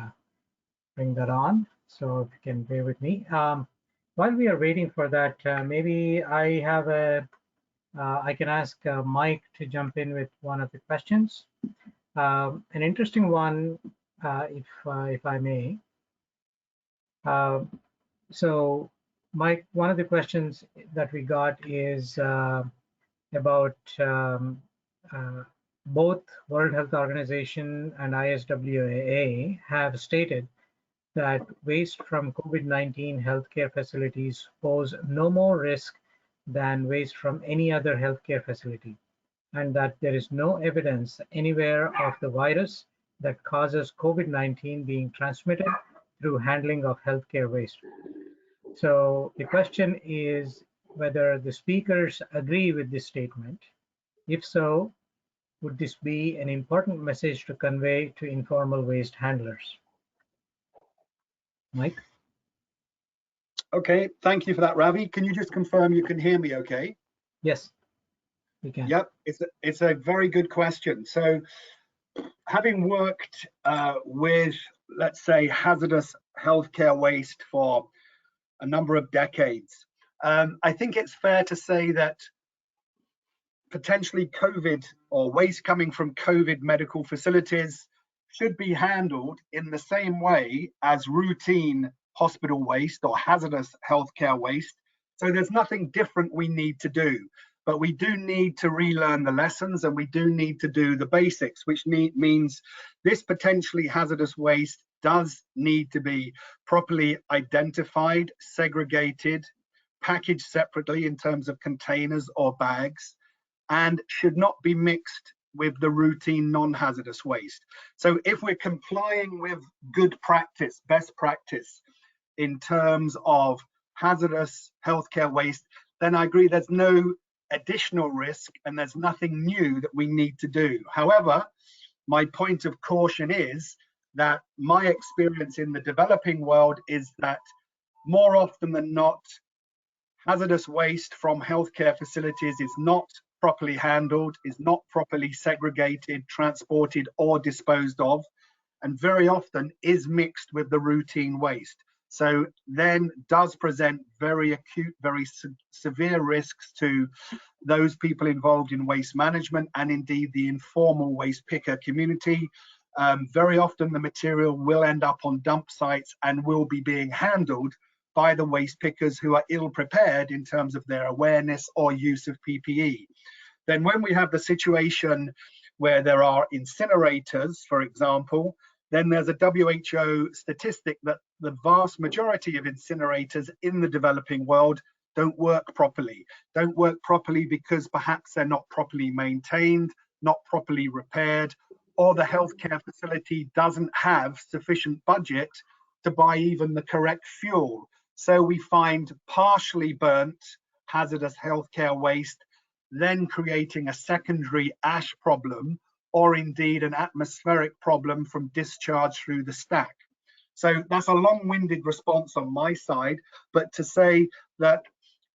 bring that on. So if you can bear with me. While we are waiting for that, maybe I can ask Mike to jump in with one of the questions. An interesting one, if I may. So Mike, one of the questions that we got is about both World Health Organization and ISWAA have stated that waste from COVID-19 healthcare facilities pose no more risk than waste from any other healthcare facility, and that there is no evidence anywhere of the virus that causes COVID-19 being transmitted through handling of healthcare waste. So the question is whether the speakers agree with this statement. If so, would this be an important message to convey to informal waste handlers? Mike? Okay, thank you for that, Ravi. Can you just confirm you can hear me okay? Yes, we can. Yep, it's a very good question. So having worked with, let's say, hazardous healthcare waste for a number of decades, I think it's fair to say that potentially COVID or waste coming from COVID medical facilities should be handled in the same way as routine hospital waste or hazardous healthcare waste. So there's nothing different we need to do, but we do need to relearn the lessons, and we do need to do the basics, which means this potentially hazardous waste does need to be properly identified, segregated, packaged separately in terms of containers or bags, and should not be mixed with the routine non-hazardous waste. So if we're complying with good practice, best practice in terms of hazardous healthcare waste, then I agree there's no additional risk and there's nothing new that we need to do. However, my point of caution is that my experience in the developing world is that more often than not, hazardous waste from healthcare facilities is not properly handled, is not properly segregated, transported, or disposed of, and very often is mixed with the routine waste. So then does present very acute, very severe risks to those people involved in waste management and indeed the informal waste picker community. Very often the material will end up on dump sites and will be being handled by the waste pickers who are ill prepared in terms of their awareness or use of PPE. Then when we have the situation where there are incinerators, for example, then there's a WHO statistic that the vast majority of incinerators in the developing world don't work properly. Don't work properly because perhaps they're not properly maintained, not properly repaired, or the healthcare facility doesn't have sufficient budget to buy even the correct fuel. So we find partially burnt hazardous healthcare waste, then creating a secondary ash problem, or indeed an atmospheric problem from discharge through the stack. So that's a long-winded response on my side, but to say that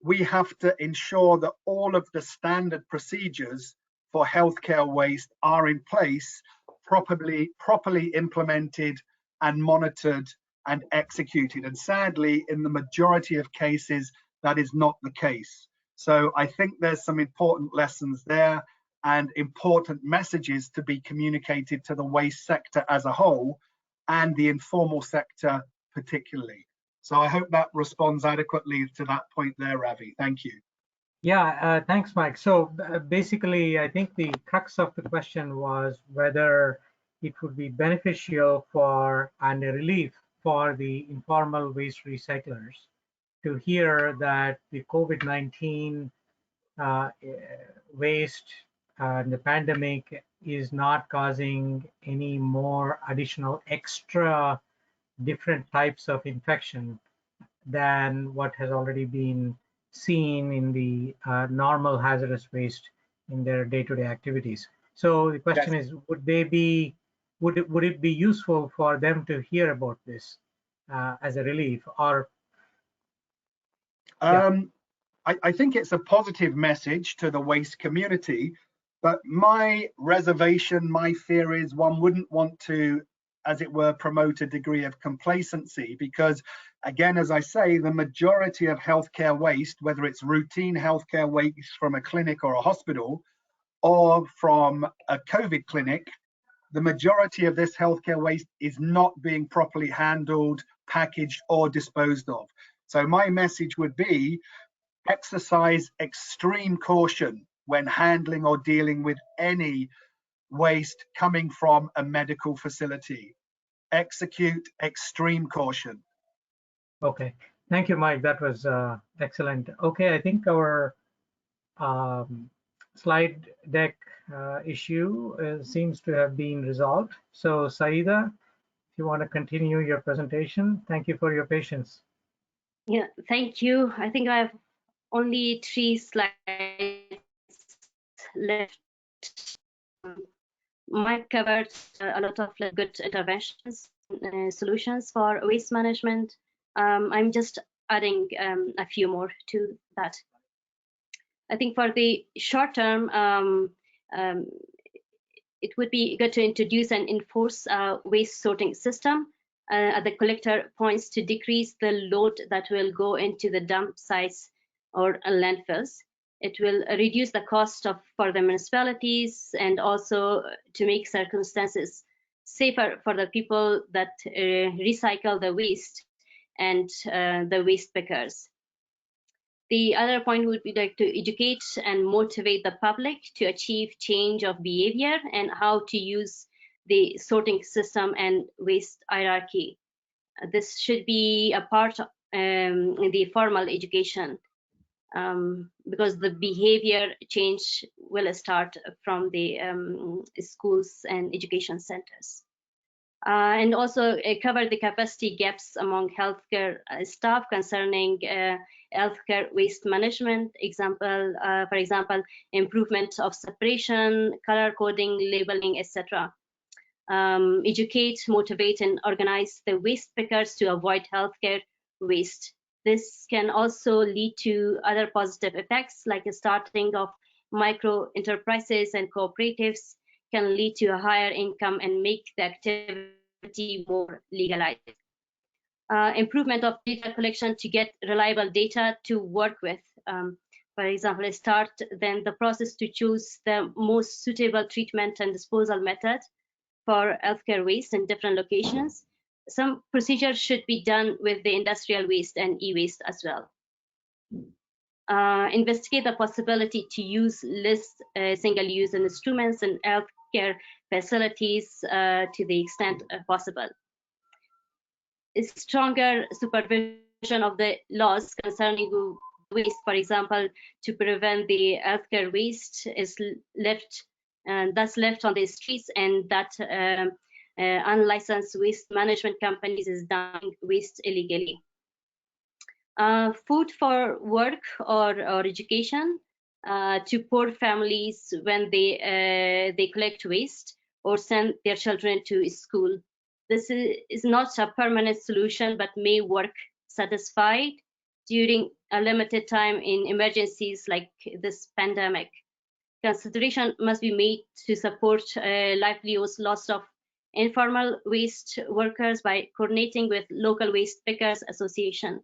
we have to ensure that all of the standard procedures for healthcare waste are in place, properly implemented and monitored and executed. And sadly, in the majority of cases, that is not the case. So I think there's some important lessons there and important messages to be communicated to the waste sector as a whole and the informal sector particularly. So I hope that responds adequately to that point there, Ravi. Thank you. Yeah, thanks, Mike. So basically, I think the crux of the question was whether it would be beneficial for and a relief for the informal waste recyclers to hear that the COVID-19 waste and the pandemic is not causing any more additional extra different types of infection than what has already been seen in the normal hazardous waste in their day-to-day activities. So the question is, would it be useful for them to hear about this as a relief, or? I think it's a positive message to the waste community, but my reservation, my fear is one wouldn't want to, as it were, promote a degree of complacency, because again, as I say, the majority of healthcare waste, whether it's routine healthcare waste from a clinic or a hospital or from a COVID clinic, the majority of this healthcare waste is not being properly handled, packaged, or disposed of. So my message would be, exercise extreme caution when handling or dealing with any waste coming from a medical facility. Execute extreme caution. Okay, thank you, Mike. That was excellent. Okay, I think our slide deck issue seems to have been resolved. So Saida, if you want to continue your presentation, thank you for your patience. Yeah, thank you. I think I have only 3 slides left. Mike covered a lot of good interventions, solutions for waste management. I'm just adding a few more to that. I think for the short term, it would be good to introduce and enforce a waste sorting system at the collector points to decrease the load that will go into the dump sites or landfills. It will reduce the cost for the municipalities, and also to make circumstances safer for the people that recycle the waste and the waste pickers. The other point would be like to educate and motivate the public to achieve change of behavior and how to use the sorting system and waste hierarchy. This should be a part in the formal education, because the behavior change will start from the schools and education centers. And also cover the capacity gaps among healthcare staff concerning healthcare waste management. For example, improvement of separation, color coding, labeling, etc. Educate, motivate, and organize the waste pickers to avoid healthcare waste. This can also lead to other positive effects, like the starting of micro enterprises and cooperatives, can lead to a higher income and make the activity more legalized. Improvement of data collection to get reliable data to work with. For example, start then the process to choose the most suitable treatment and disposal method for healthcare waste in different locations. Some procedures should be done with the industrial waste and e-waste as well. Investigate the possibility to use less single-use instruments in healthcare facilities to the extent possible. Stronger supervision of the laws concerning waste, for example, to prevent the healthcare waste is left and thus left on the streets, and that unlicensed waste management companies is dumping waste illegally. Food for work or education to poor families when they collect waste or send their children to school. This is not a permanent solution, but may work satisfied during a limited time in emergencies like this pandemic. Consideration must be made to support livelihoods loss of informal waste workers by coordinating with local waste pickers association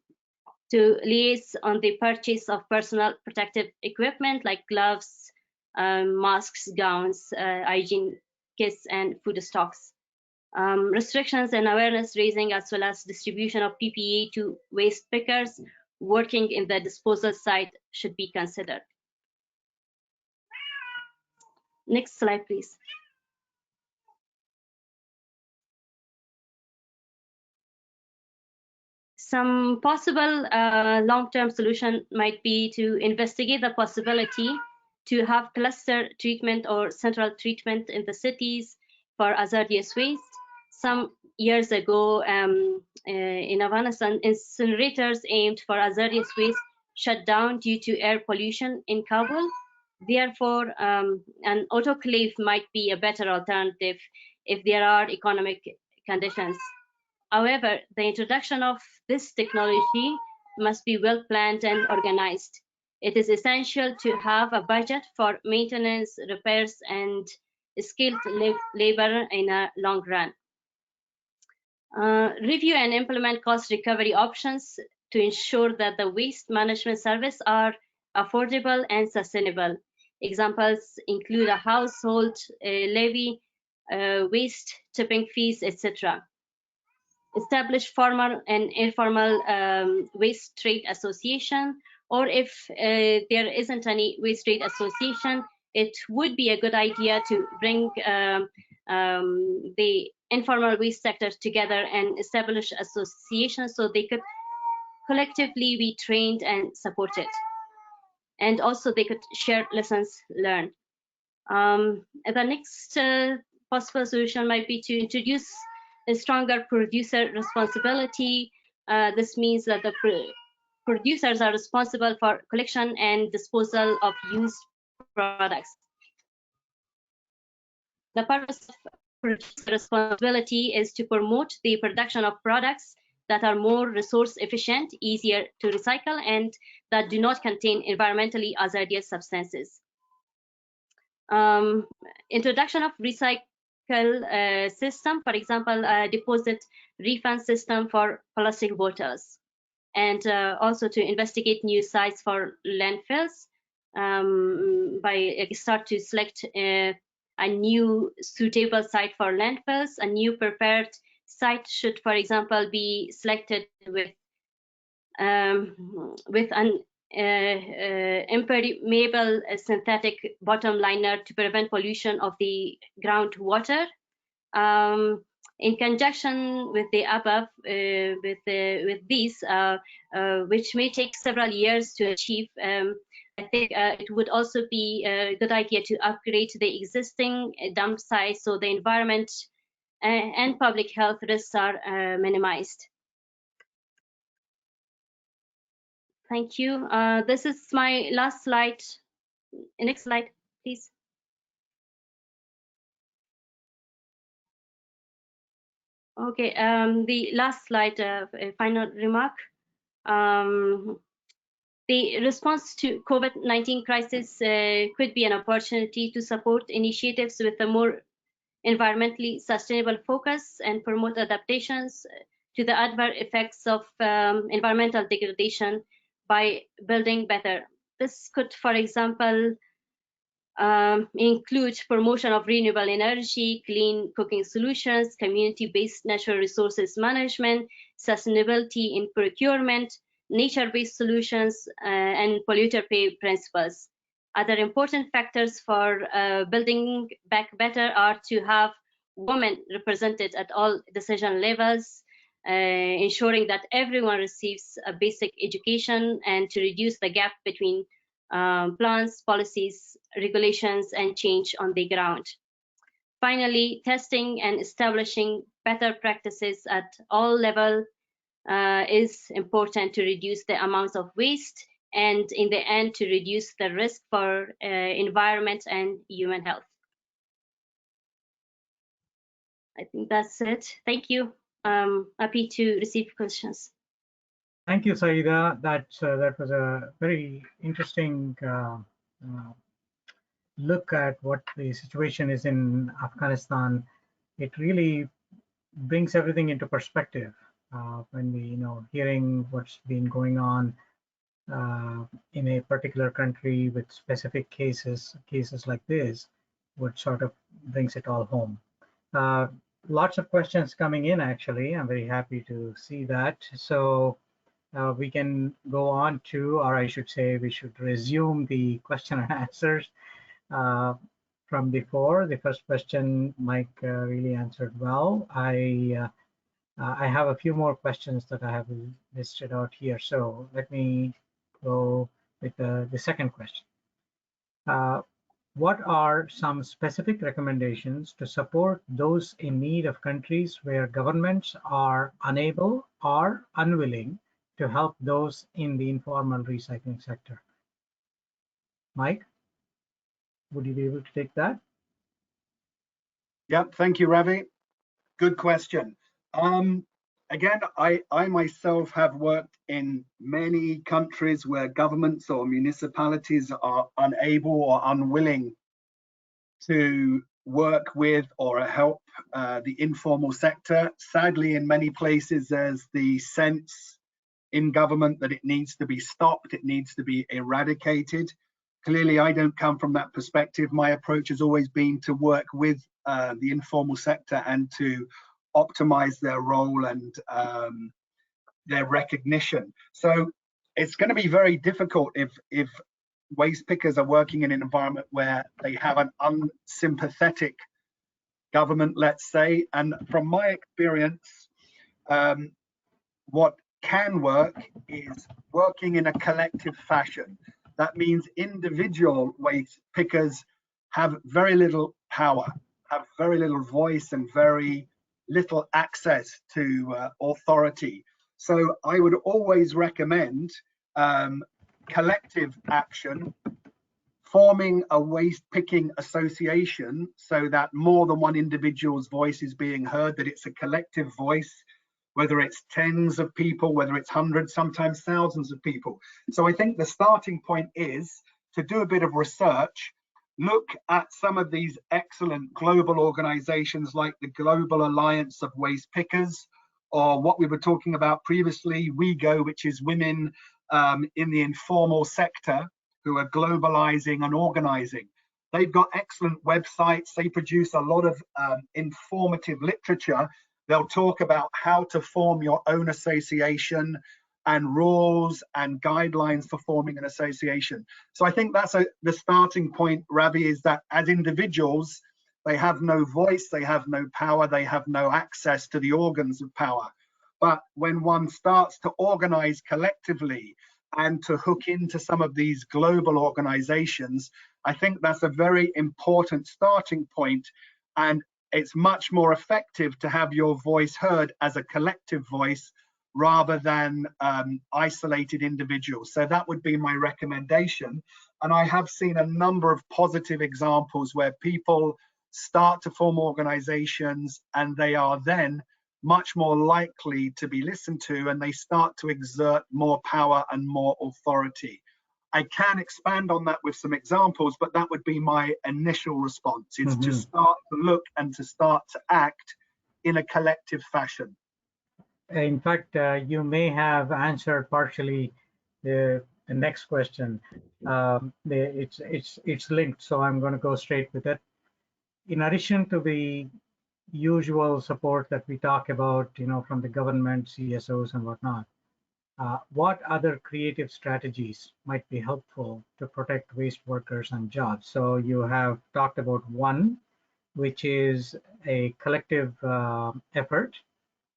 to liaise on the purchase of personal protective equipment like gloves, masks, gowns, hygiene kits, and food stocks. Restrictions and awareness raising, as well as distribution of PPE to waste pickers working in the disposal site should be considered. Next slide, please. Some possible long-term solution might be to investigate the possibility to have cluster treatment or central treatment in the cities for hazardous waste. Some years ago in Afghanistan, incinerators aimed for hazardous waste shut down due to air pollution in Kabul. Therefore, an autoclave might be a better alternative if there are economic conditions. However, the introduction of this technology must be well planned and organized. It is essential to have a budget for maintenance, repairs, and skilled labor in a long run. Review and implement cost recovery options to ensure that the waste management services are affordable and sustainable. Examples include a household levy, waste tipping fees, etc. Establish formal and informal waste trade association, or if there isn't any waste trade association, it would be a good idea to bring the informal waste sector together and establish associations so they could collectively be trained and supported. And also they could share lessons learned. The next possible solution might be to introduce a stronger producer responsibility. This means that the producers are responsible for collection and disposal of used products. The purpose of producer responsibility is to promote the production of products that are more resource efficient, easier to recycle, and that do not contain environmentally hazardous substances. Introduction of recycle system, for example, a deposit refund system for plastic bottles, and also to investigate new sites for landfills by start to select a new suitable site for landfills. A new prepared site should, for example, be selected with an impermeable synthetic bottom liner to prevent pollution of the groundwater. In conjunction with the above, with these, which may take several years to achieve, I think it would also be a good idea to upgrade the existing dump sites so the environment and public health risks are minimized. Thank you. This is my last slide. Next slide, please. Okay, the last slide, final remark. The response to COVID-19 crisis could be an opportunity to support initiatives with a more environmentally sustainable focus and promote adaptations to the adverse effects of environmental degradation by building better. This could, for example, include promotion of renewable energy, clean cooking solutions, community-based natural resources management, sustainability in procurement, nature-based solutions, and polluter pay principles. Other important factors for building back better are to have women represented at all decision levels, ensuring that everyone receives a basic education, and to reduce the gap between plans, policies, regulations, and change on the ground. Finally, testing and establishing better practices at all levels is important to reduce the amounts of waste and in the end to reduce the risk for environment and human health. I think that's it. Thank you. Happy to receive questions. Thank you, Saida. That was a very interesting look at what the situation is in Afghanistan. It really brings everything into perspective when we, hearing what's been going on in a particular country with specific cases like this, what sort of brings it all home. Lots of questions coming in, actually. I'm very happy to see that. So we can go on to, or I should say, we should resume the question and answers from before. The first question, Mike really answered well. I have a few more questions that I have listed out here. So let me go with the second question. What are some specific recommendations to support those in need of countries where governments are unable or unwilling to help those in the informal recycling sector? Mike, would you be able to take that? Yep, thank you, Ravi. Good question. Again, I myself have worked in many countries where governments or municipalities are unable or unwilling to work with or help the informal sector. Sadly, in many places, there's the sense in government that it needs to be stopped, it needs to be eradicated. Clearly, I don't come from that perspective. My approach has always been to work with the informal sector and to optimize their role and their recognition. So it's going to be very difficult if waste pickers are working in an environment where they have an unsympathetic government, let's say. And from my experience, what can work is working in a collective fashion. That means individual waste pickers have very little power, have very little voice, and very little access to authority. So I would always recommend collective action, forming a waste picking association so that more than one individual's voice is being heard, that it's a collective voice, whether it's tens of people, whether it's hundreds, sometimes thousands of people. So I think the starting point is to do a bit of research, look at some of these excellent global organizations like the Global Alliance of Waste Pickers, or what we were talking about previously, WeGo, which is women in the informal sector who are globalizing and organizing. They've got excellent websites. They produce a lot of informative literature. They'll talk about how to form your own association and rules and guidelines for forming an association. So I think that's the starting point, Ravi, is that as individuals, they have no voice, they have no power, they have no access to the organs of power. But when one starts to organize collectively and to hook into some of these global organizations, I think that's a very important starting point. And it's much more effective to have your voice heard as a collective voice rather than isolated individuals. So that would be my recommendation. And I have seen a number of positive examples where people start to form organizations and they are then much more likely to be listened to, and they start to exert more power and more authority. I can expand on that with some examples, but that would be my initial response. It's to start to look and to start to act in a collective fashion. In fact, you may have answered partially the next question. It's linked, so I'm going to go straight with it. In addition to the usual support that we talk about, from the government, CSOs and whatnot, what other creative strategies might be helpful to protect waste workers and jobs? So you have talked about one, which is a collective effort,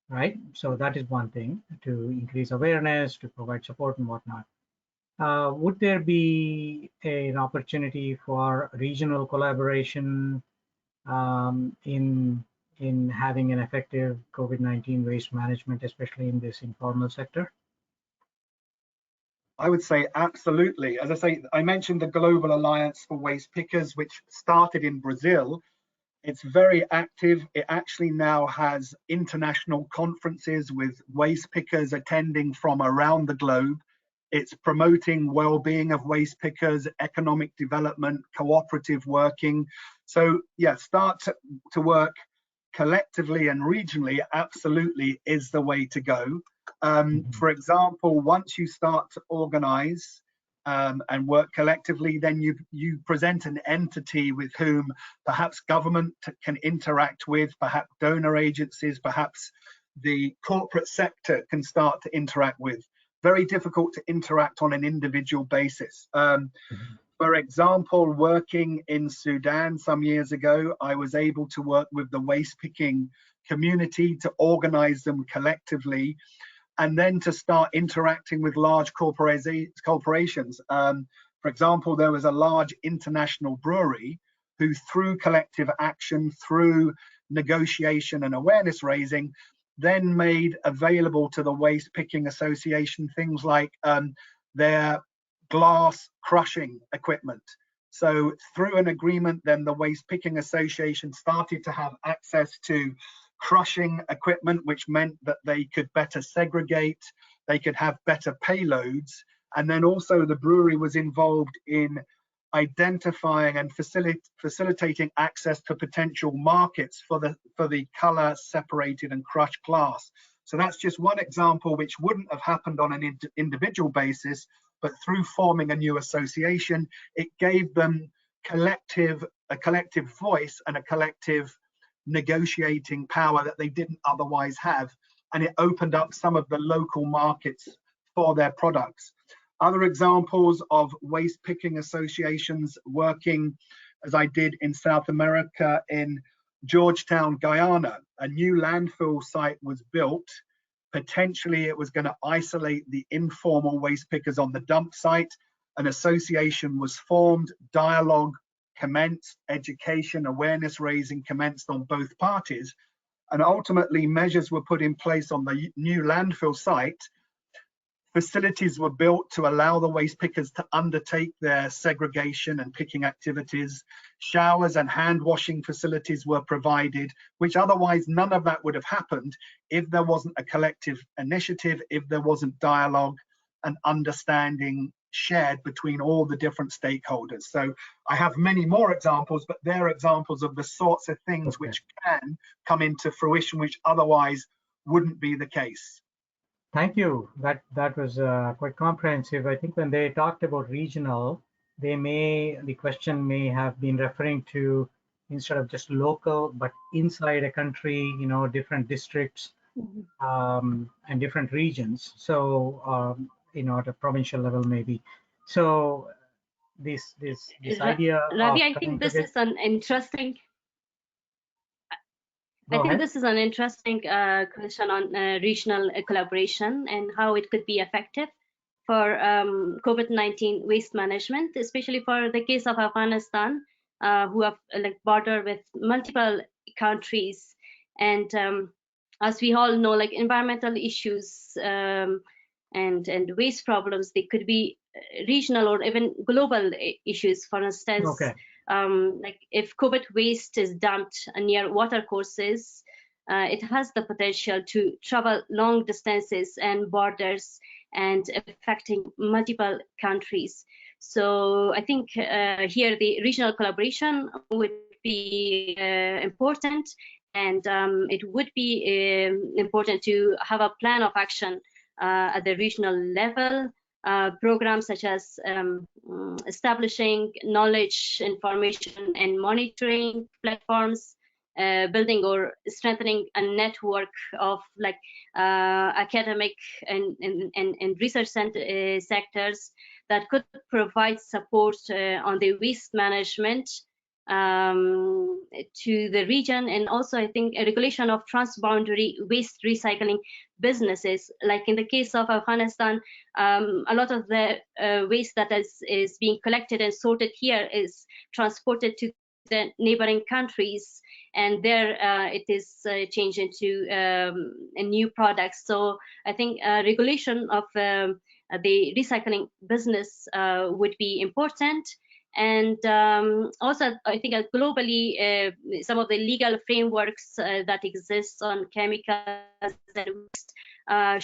right? So that is one thing, to increase awareness, to provide support and whatnot. Would there be an opportunity for regional collaboration in having an effective COVID-19 waste management, especially in this informal sector? I would say absolutely. As I say, I mentioned the Global Alliance for Waste Pickers, which started in Brazil. It's very active. It actually now has international conferences with waste pickers attending from around the globe. It's promoting well-being of waste pickers, economic development, cooperative working. So yeah, start to work collectively and regionally absolutely is the way to go. For example, once you start to organize and work collectively, then you present an entity with whom perhaps government can interact with, perhaps donor agencies, perhaps the corporate sector can start to interact with. Very difficult to interact on an individual basis. For example, working in Sudan some years ago, I was able to work with the waste picking community to organize them collectively, and then to start interacting with large corporations. For example, there was a large international brewery who, through collective action, through negotiation and awareness raising, then made available to the Waste Picking Association things like their glass crushing equipment. So through an agreement, then the Waste Picking Association started to have access to crushing equipment, which meant that they could better segregate, they could have better payloads, and then also the brewery was involved in identifying and facilitating access to potential markets for the color separated and crushed glass. So that's just one example which wouldn't have happened on an individual basis, but through forming a new association, it gave them a collective voice and a collective negotiating power that they didn't otherwise have, and it opened up some of the local markets for their products. Other examples of waste picking associations working, as I did in South America, in Georgetown, Guyana, a new landfill site was built. Potentially it was going to isolate the informal waste pickers on the dump site. An association was formed, dialogue commenced, education, awareness raising commenced on both parties, and ultimately measures were put in place on the new landfill site. Facilities were built to allow the waste pickers to undertake their segregation and picking activities. Showers and hand washing facilities were provided, which otherwise none of that would have happened if there wasn't a collective initiative, if there wasn't dialogue and understanding shared between all the different stakeholders. So I have many more examples, but they're examples of the sorts of things which can come into fruition, which otherwise wouldn't be the case. Thank you. That was quite comprehensive. I think when they talked about regional, the question may have been referring to, instead of just local, but inside a country, different districts and different regions. So at a provincial level maybe. So this idea Ravi, of I think this is an interesting question on regional collaboration and how it could be effective for COVID-19 waste management, especially for the case of Afghanistan, who have border with multiple countries. And as we all know, environmental issues and waste problems, they could be regional or even global issues. For instance, if COVID waste is dumped near water courses, it has the potential to travel long distances and borders and affecting multiple countries. So I think here the regional collaboration would be important, and it would be important to have a plan of action at the regional level. Programs such as establishing knowledge, information, and monitoring platforms, building or strengthening a network of academic and research sectors that could provide support on the waste management to the region. And also I think a regulation of transboundary waste recycling businesses, like in the case of Afghanistan, a lot of the waste that is being collected and sorted here is transported to the neighboring countries, and there it is changed into new products. So I think regulation of the recycling business would be important. And also, I think globally, some of the legal frameworks that exist on chemicals and waste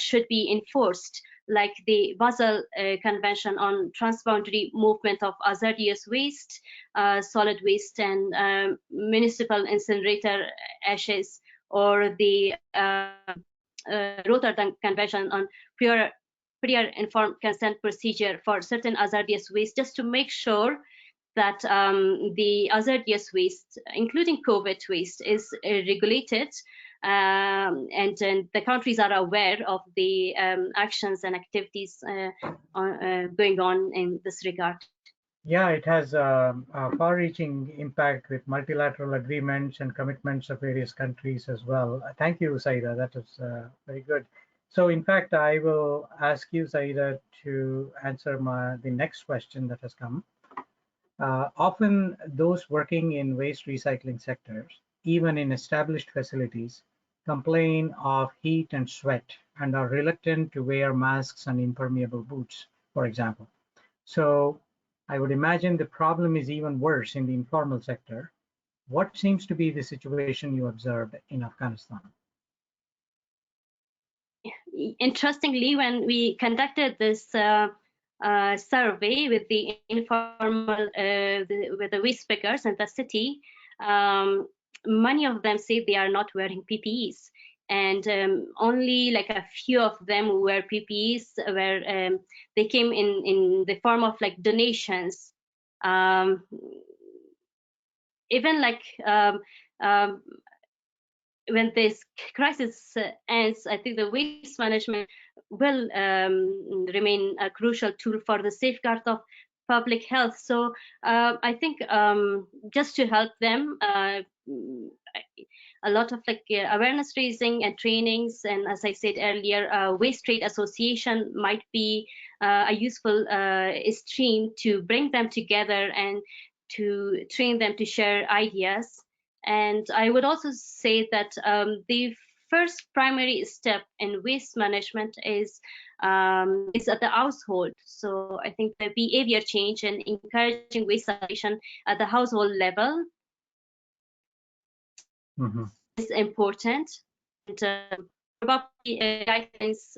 should be enforced, like the Basel Convention on Transboundary Movement of Hazardous Waste, Solid Waste, and Municipal Incinerator Ashes, or the Rotterdam Convention on Pure prior informed consent procedure for certain hazardous waste, just to make sure that the hazardous waste, including COVID waste, is regulated, and the countries are aware of the actions and activities going on in this regard. Yeah, it has a far-reaching impact with multilateral agreements and commitments of various countries as well. Thank you, Saida. That was very good. So, in fact, I will ask you, Saida, to answer the next question that has come. Often, those working in waste recycling sectors, even in established facilities, complain of heat and sweat and are reluctant to wear masks and impermeable boots, for example. So, I would imagine the problem is even worse in the informal sector. What seems to be the situation you observed in Afghanistan? Interestingly, when we conducted this survey with the informal, with the waste pickers in the city, many of them say they are not wearing PPEs. And only like a few of them wear PPEs, where they came in the form of like donations. Even like when this crisis ends, I think the waste management will remain a crucial tool for the safeguard of public health. So I think just to help them, a lot of like awareness raising and trainings, and as I said earlier, waste trade association might be a useful stream to bring them together and to train them to share ideas. And I would also say that the first primary step in waste management is at the household. So I think the behavior change and encouraging waste separation at the household level is important. And probably guidelines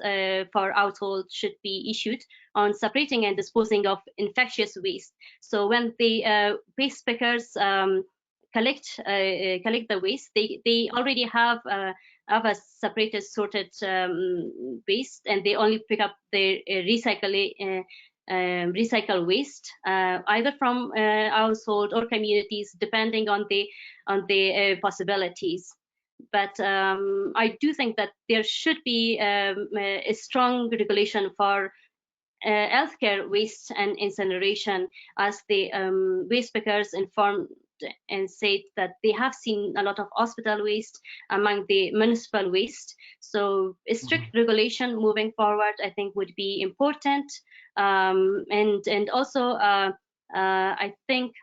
for households should be issued on separating and disposing of infectious waste. So when the waste pickers collect the waste, they already have a separated, sorted waste, and they only pick up the recycle waste, either from household or communities, depending on the possibilities. But I do think that there should be a strong regulation for healthcare waste and incineration, as the waste pickers informed and said that they have seen a lot of hospital waste among the municipal waste. So a strict regulation moving forward, I think, would be important. And also, I think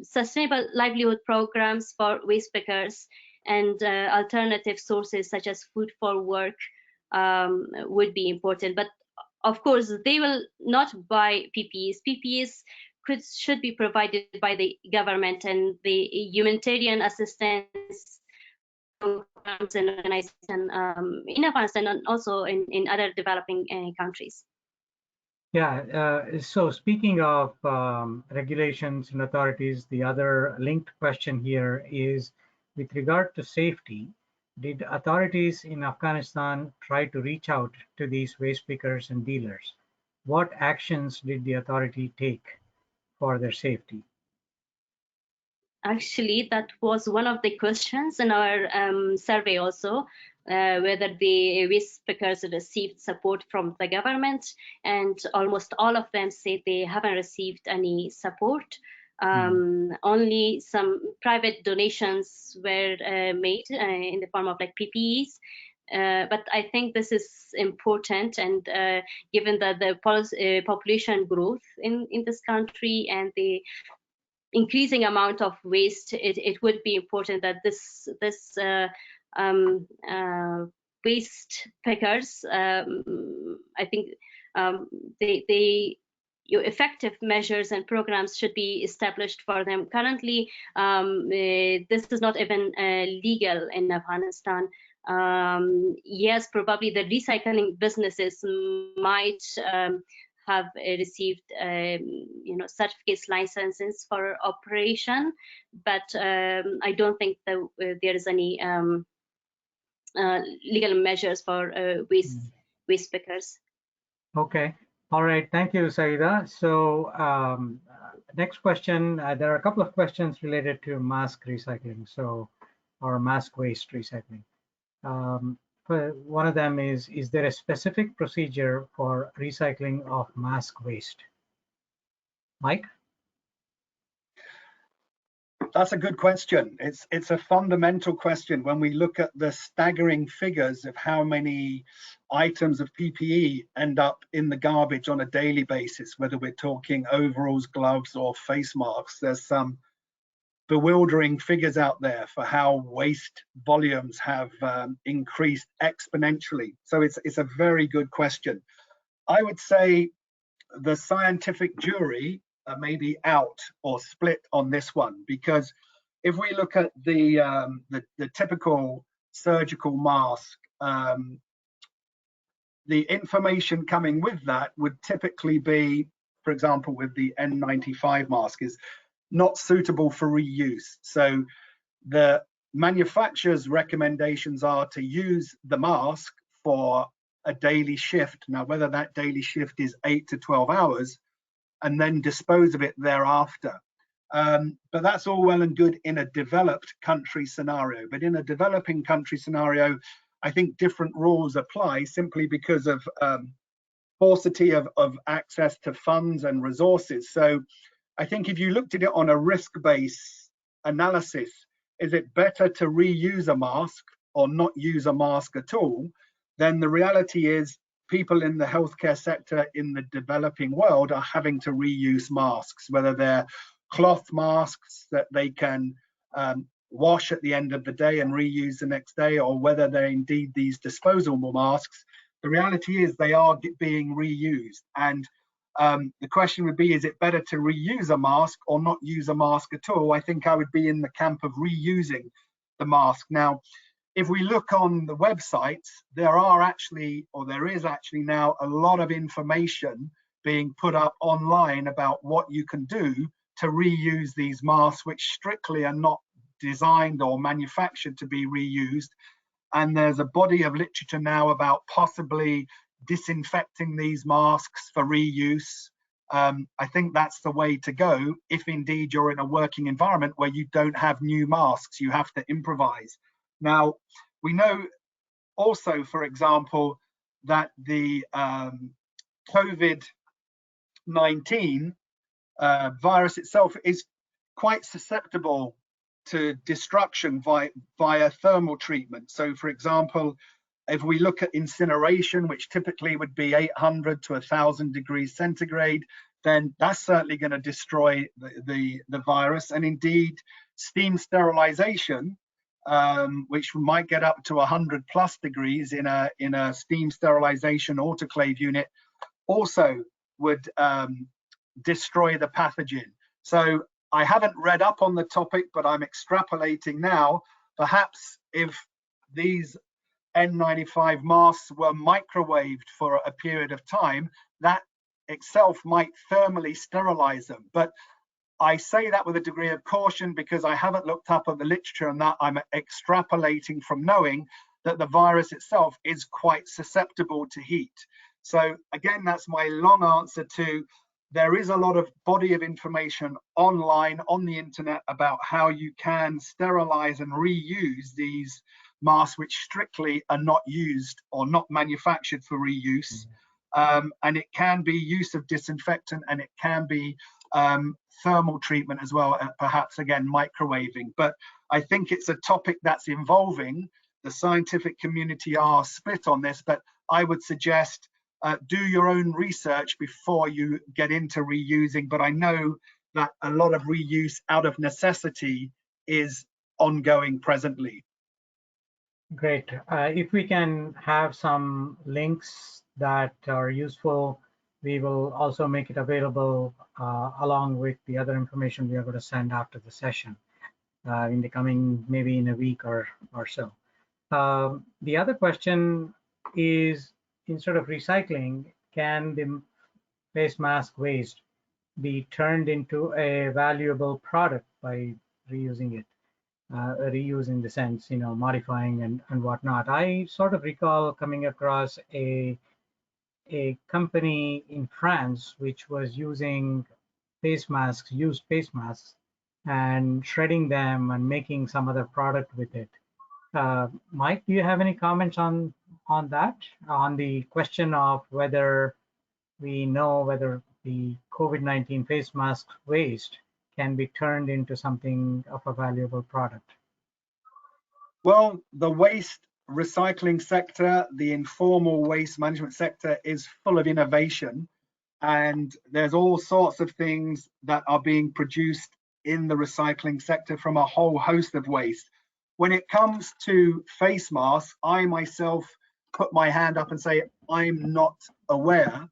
sustainable livelihood programs for waste pickers and alternative sources such as food for work would be important. But of course, they will not buy PPEs. PPEs should be provided by the government and the humanitarian assistance programs and organizations in Afghanistan and also in other developing countries. Yeah, so speaking of regulations and authorities, the other linked question here is with regard to safety. Did authorities in Afghanistan try to reach out to these waste pickers and dealers? What actions did the authority take for their safety? Actually, that was one of the questions in our survey also, whether the waste pickers received support from the government, and almost all of them said they haven't received any support. Only some private donations were made in the form of like PPEs. But I think this is important, and given that the population growth in this country and the increasing amount of waste, it would be important that this waste pickers, I think effective measures and programs should be established for them. Currently, this is not even legal in Afghanistan. Yes, probably the recycling businesses might have received certificates, licenses for operation, but I don't think that there is any legal measures for waste pickers. Okay. All right. Thank you, Saida. So next question, there are a couple of questions related to mask recycling, or mask waste recycling. One of them is there a specific procedure for recycling of mask waste? Mike? That's a good question. It's a fundamental question when we look at the staggering figures of how many items of PPE end up in the garbage on a daily basis, whether we're talking overalls, gloves, or face masks. There's some bewildering figures out there for how waste volumes have increased exponentially. So it's a very good question. I would say the scientific jury may be out or split on this one, because if we look at the typical surgical mask, the information coming with that would typically be, for example, with the N95 mask, is not suitable for reuse. So the manufacturer's recommendations are to use the mask for a daily shift. Now, whether that daily shift is 8 to 12 hours, and then dispose of it thereafter. But that's all well and good in a developed country scenario. But in a developing country scenario, I think different rules apply simply because of paucity of access to funds and resources. So I think if you looked at it on a risk-based analysis, is it better to reuse a mask or not use a mask at all? Then the reality is people in the healthcare sector in the developing world are having to reuse masks, whether they're cloth masks that they can wash at the end of the day and reuse the next day, or whether they're indeed these disposable masks. The reality is they are being reused. And the question would be, is it better to reuse a mask or not use a mask at all? I think I would be in the camp of reusing the mask. Now, if we look on the websites, there is actually now a lot of information being put up online about what you can do to reuse these masks, which strictly are not designed or manufactured to be reused. And there's a body of literature now about possibly disinfecting these masks for reuse. I think that's the way to go if indeed you're in a working environment where you don't have new masks, you have to improvise. Now, we know also, for example, that the COVID-19 virus itself is quite susceptible to destruction via thermal treatment. So, for example, if we look at incineration, which typically would be 800 to 1,000 degrees centigrade, then that's certainly going to destroy the virus. And indeed, steam sterilization, which might get up to 100 plus degrees in a steam sterilization autoclave unit, also would destroy the pathogen. So I haven't read up on the topic, but I'm extrapolating now. Perhaps if these N95 masks were microwaved for a period of time, that itself might thermally sterilize them. But I say that with a degree of caution because I haven't looked up at the literature on that. I'm extrapolating from knowing that the virus itself is quite susceptible to heat. So again, that's my long answer to, there is a lot of body of information online on the internet about how you can sterilize and reuse these masks which strictly are not used or not manufactured for reuse. And it can be use of disinfectant, and it can be thermal treatment as well, perhaps again microwaving. But I think it's a topic that's evolving. The scientific community are split on this, but I would suggest do your own research before you get into reusing. But I know that a lot of reuse out of necessity is ongoing presently. Great. If we can have some links that are useful, we will also make it available along with the other information we are going to send after the session in the coming, maybe in a week or so. The other question is, instead of recycling, can the face mask waste be turned into a valuable product by reusing it? Reuse in the sense, modifying and whatnot. I sort of recall coming across a a company in France which was using face masks, used face masks, and shredding them and making some other product with it. Mike, do you have any comments on that, on the question of whether we know whether the COVID-19 face mask waste can be turned into something of a valuable product? Well, the waste recycling sector, the informal waste management sector is full of innovation, and there's all sorts of things that are being produced in the recycling sector from a whole host of waste. When it comes to face masks, I myself put my hand up and say I'm not aware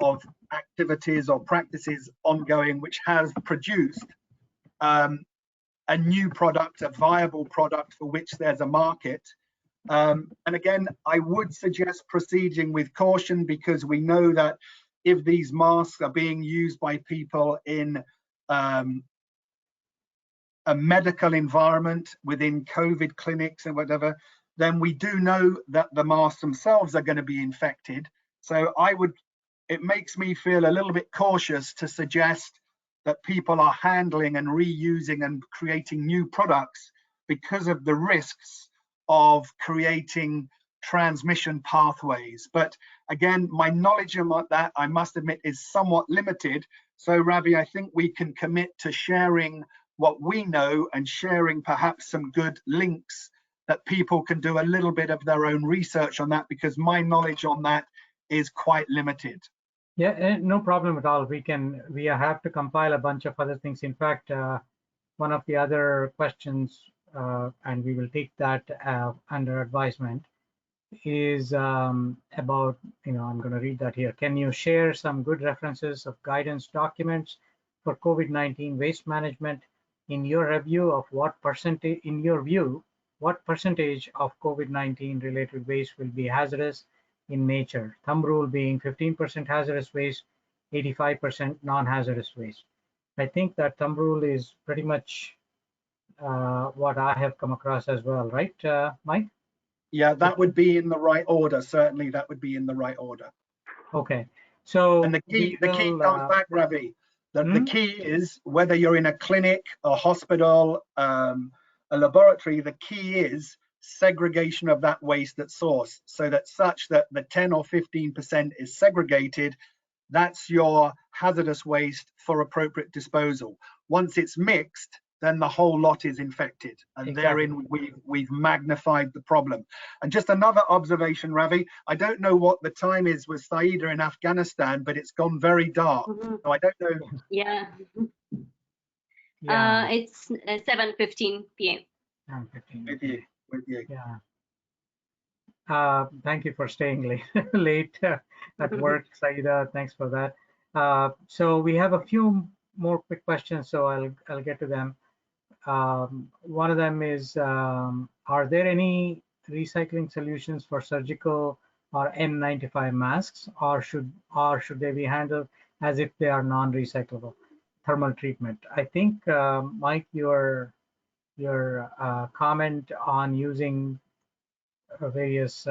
of activities or practices ongoing which has produced a new product, a viable product for which there's a market. And again, I would suggest proceeding with caution, because we know that if these masks are being used by people in a medical environment within COVID clinics and whatever, then we do know that the masks themselves are going to be infected. So it makes me feel a little bit cautious to suggest that people are handling and reusing and creating new products because of the risks of creating transmission pathways. But again, my knowledge about that, I must admit, is somewhat limited. So Ravi, I think we can commit to sharing what we know and sharing perhaps some good links that people can do a little bit of their own research on that, because my knowledge on that is quite limited. Yeah, no problem at all. We have to compile a bunch of other things. In fact, one of the other questions, and we will take that under advisement, is about, I'm going to read that here. Can you share some good references of guidance documents for COVID-19 waste management? In your review of what percentage of COVID-19 related waste will be hazardous in nature? Thumb rule being 15% hazardous waste, 85% non-hazardous waste. I think that thumb rule is pretty much what I have come across as well, right, Mike? Yeah, that would be in the right order. Certainly, that would be in the right order. Okay. So and the key comes back, Ravi. The key is whether you're in a clinic, a hospital, a laboratory. The key is segregation of that waste at source, so that the 10 or 15% is segregated. That's your hazardous waste for appropriate disposal. Once it's mixed, then the whole lot is infected, and exactly. Therein we've magnified the problem. And just another observation, Ravi, I don't know what the time is with Saida in Afghanistan, but it's gone very dark. So I don't know. Yeah. It's 7:15 p.m. 7:15. With you. Yeah. Thank you for staying late at work, Saida. Thanks for that. So we have a few more quick questions, so I'll get to them. One of them is, are there any recycling solutions for surgical or N95 masks, or should they be handled as if they are non-recyclable? Thermal treatment. I think, Mike, your comment on using various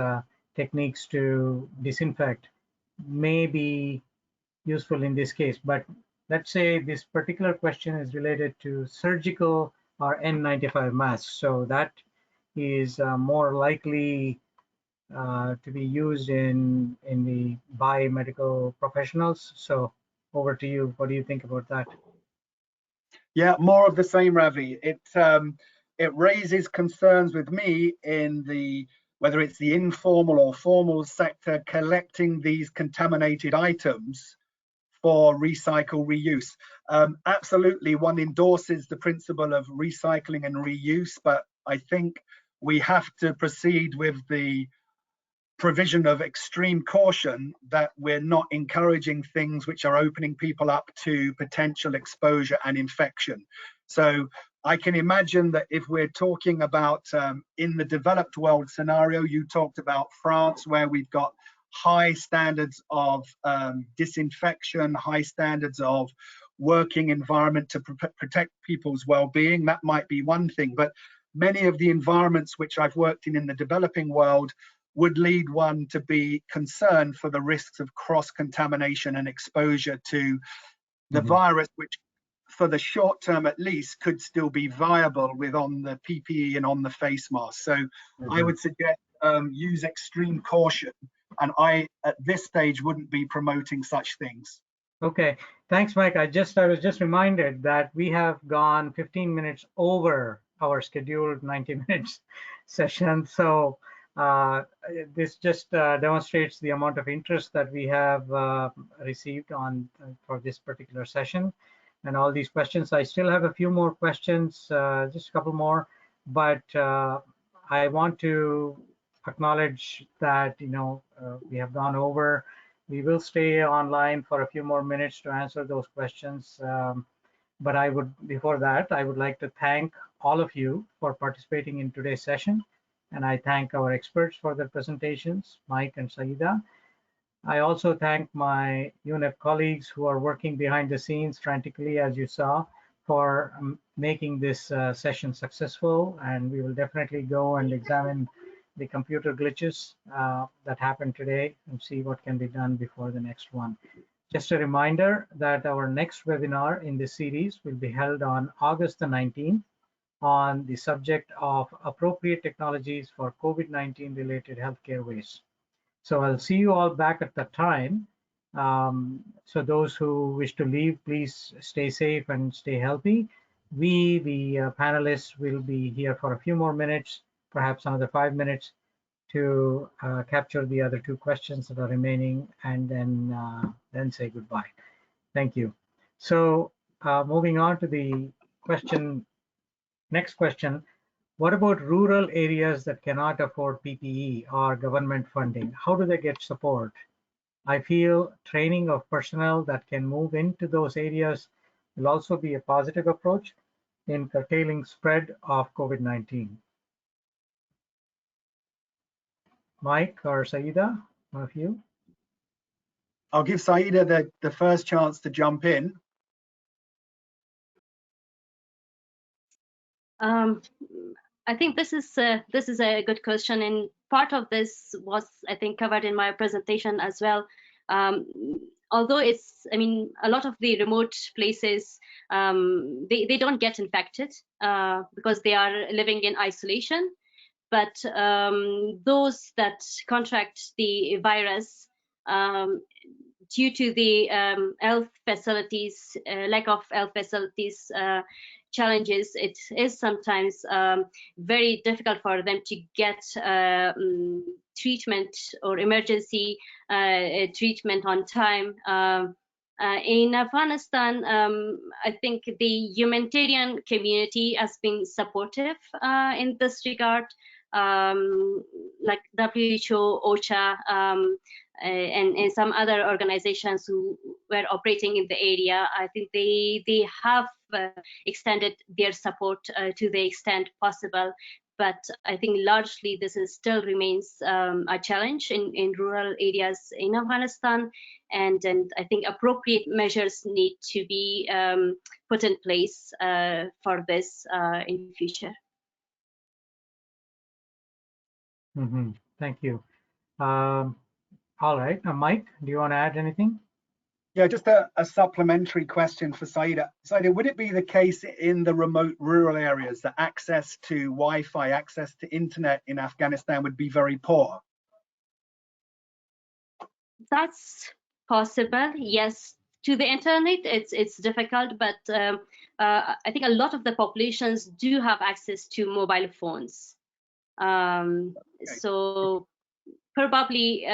techniques to disinfect may be useful in this case, but let's say this particular question is related to surgical or N95 masks, so that is more likely to be used by medical professionals. So over to you. What do you think about that? Yeah, more of the same, Ravi. It raises concerns with me in whether it's the informal or formal sector collecting these contaminated items for recycle, reuse. Absolutely, one endorses the principle of recycling and reuse, but I think we have to proceed with the provision of extreme caution that we're not encouraging things which are opening people up to potential exposure and infection. So I can imagine that if we're talking about in the developed world scenario, you talked about France, where we've got high standards of disinfection, high standards of working environment to protect people's well-being. That might be one thing, but many of the environments which I've worked in the developing world, would lead one to be concerned for the risks of cross-contamination and exposure to the virus, which for the short term at least could still be viable with on the PPE and on the face mask. So I would suggest use extreme caution, and I at this stage wouldn't be promoting such things. Okay, thanks, Mike. I was just reminded that we have gone 15 minutes over our scheduled 90 minutes session. So this just demonstrates the amount of interest that we have received on for this particular session and all these questions. I still have a few more questions, just a couple more, but I want to acknowledge that we have gone over. We will stay online for a few more minutes to answer those questions. But before that, I would like to thank all of you for participating in today's session. And I thank our experts for their presentations, Mike and Saida. I also thank my UNEP colleagues who are working behind the scenes frantically, as you saw, for making this session successful. And we will definitely go and examine the computer glitches that happened today and see what can be done before the next one. Just a reminder that our next webinar in this series will be held on August the 19th on the subject of appropriate technologies for COVID-19 related healthcare waste. So I'll see you all back at that time. So those who wish to leave, please stay safe and stay healthy. We, the panelists, will be here for a few more minutes, perhaps another 5 minutes, to capture the other 2 questions that are remaining, and then say goodbye. Thank you. So moving on to the next question. What about rural areas that cannot afford PPE or government funding? How do they get support? I feel training of personnel that can move into those areas will also be a positive approach in curtailing spread of COVID-19. Mike or Saida, one of you? I'll give Saida the first chance to jump in. I think this is a good question, and part of this was, I think, covered in my presentation as well. Although a lot of the remote places, they don't get infected because they are living in isolation. But those that contract the virus due to the health facilities, lack of health facilities challenges, it is sometimes very difficult for them to get treatment or emergency treatment on time. In Afghanistan, I think the humanitarian community has been supportive in this regard, like WHO, OCHA, and some other organizations who were operating in the area. I think they have extended their support to the extent possible. But I think largely this still remains a challenge in rural areas in Afghanistan, and I think appropriate measures need to be put in place for this in the future. Thank you. All right, Mike, do you want to add anything? Yeah, just a supplementary question for Saida. Saida, would it be the case in the remote rural areas that access to Wi-Fi, access to internet in Afghanistan would be very poor? That's possible, yes. To the internet, it's difficult, but I think a lot of the populations do have access to mobile phones. Okay. So probably